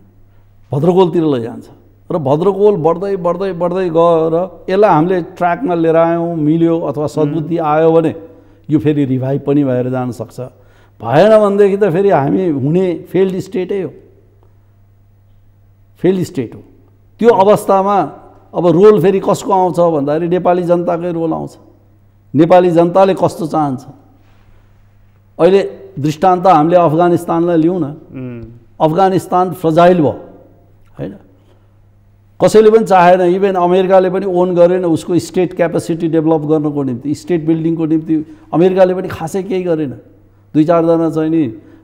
भद्रकोलतिर लैजान्छ र भद्रकोल बढ्दै बढ्दै बढ्दै गएर यसलाई हामीले ट्र्याकमा लिएर आयौँ, मिल्यो अथवा सद्बुद्धि आयो भने यो फेरि रिभाइभ पनि भएर जान सक्छ। भएन भनेदेखि त फेरि हामी हुने फेल्ड स्टेटै हो, फेल्ड स्टेट हो। त्यो अवस्थामा अब रोल फेरि कसको आउँछ भन्दाखेरि नेपाली जनताकै रोल आउँछ। नेपाली जनताले कस्तो चाहन्छ। अहिले दृष्टान्त हामीले अफगानिस्तानलाई लिउँ न। अफगानिस्तान फ्रजाइल भयो हैन, कसैले पनि चाहेन, इभन अमेरिकाले पनि ओन गरेन उसको स्टेट क्यापेसिटी डेभलप गर्नको निम्ति, स्टेट बिल्डिङको निम्ति अमेरिकाले पनि खासै केही गरेन। 2-4 जना चाहिँ नि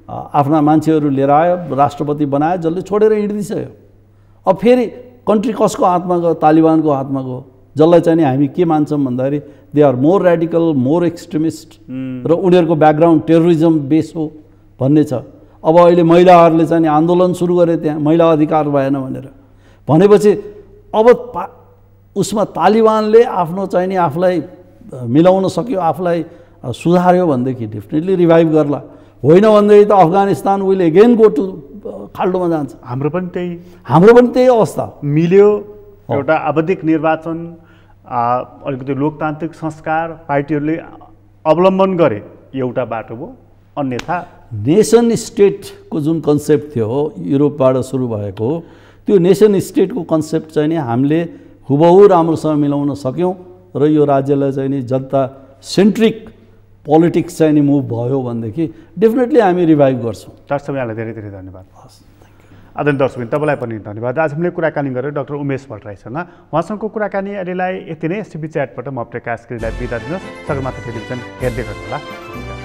आफ्ना मान्छेहरू लिएर आयो, राष्ट्रपति बनायो, जसले छोडेर हिँडिदिसक्यो। अब फेरि कन्ट्री कसको हातमा गयो? तालिबानको हातमा गयो, जसलाई चाहिँ नि हामी के मान्छौँ भन्दाखेरि they are more radical, more extremist र उनीहरूको ब्याकग्राउन्ड टेरोरिजम बेस हो भन्ने छ। अब अहिले महिलाहरूले चाहिँ नि आन्दोलन सुरु गरे त्यहाँ, महिला अधिकार भएन भनेर। भनेपछि अब उसमा तालिबानले आफ्नो चाहिँ नि आफूलाई मिलाउन सक्यो, आफूलाई सुधार्यो भनेदेखि डेफिनेटली रिभाइभ गर्ला। होइन भनेदेखि त Afghanistan will again go to खाल्डोमा जान्छ। हाम्रो पनि त्यही अवस्था मिल्यो। एउटा आवधिक निर्वाचन, अलिकति लोकतान्त्रिक संस्कार पार्टीहरूले अवलम्बन गरे, एउटा बाटो भयो। अन्यथा नेसन स्टेटको जुन कन्सेप्ट थियो युरोपबाट सुरु भएको, त्यो नेसन स्टेटको कन्सेप्ट चाहिँ नि हामीले हुबहु राम्रोसँग मिलाउन सक्यौँ र यो राज्यलाई चाहिँ नि जनता सेन्ट्रिक पोलिटिक्स चाहिँ नि मुभ भयो भनेदेखि डेफिनेटली हामी रिभाइभ गर्छौँ। डाक्टर साहब यहाँलाई धेरै धेरै धन्यवाद। हस्, आदरणीय दर्शकबिन तपाईँलाई पनि धन्यवाद। आज हामीले कुराकानी गरेर डाक्टर उमेश भट्टराईसँग। उहाँसँगको कुराकानी अहिलेलाई यति नै। एसटिभी च्याटबाट म प्रकाश गिरीलाई बिदा दिनुहोस्। सगरमाथा टेलिभिजन हेर्दै गर्नुहोला।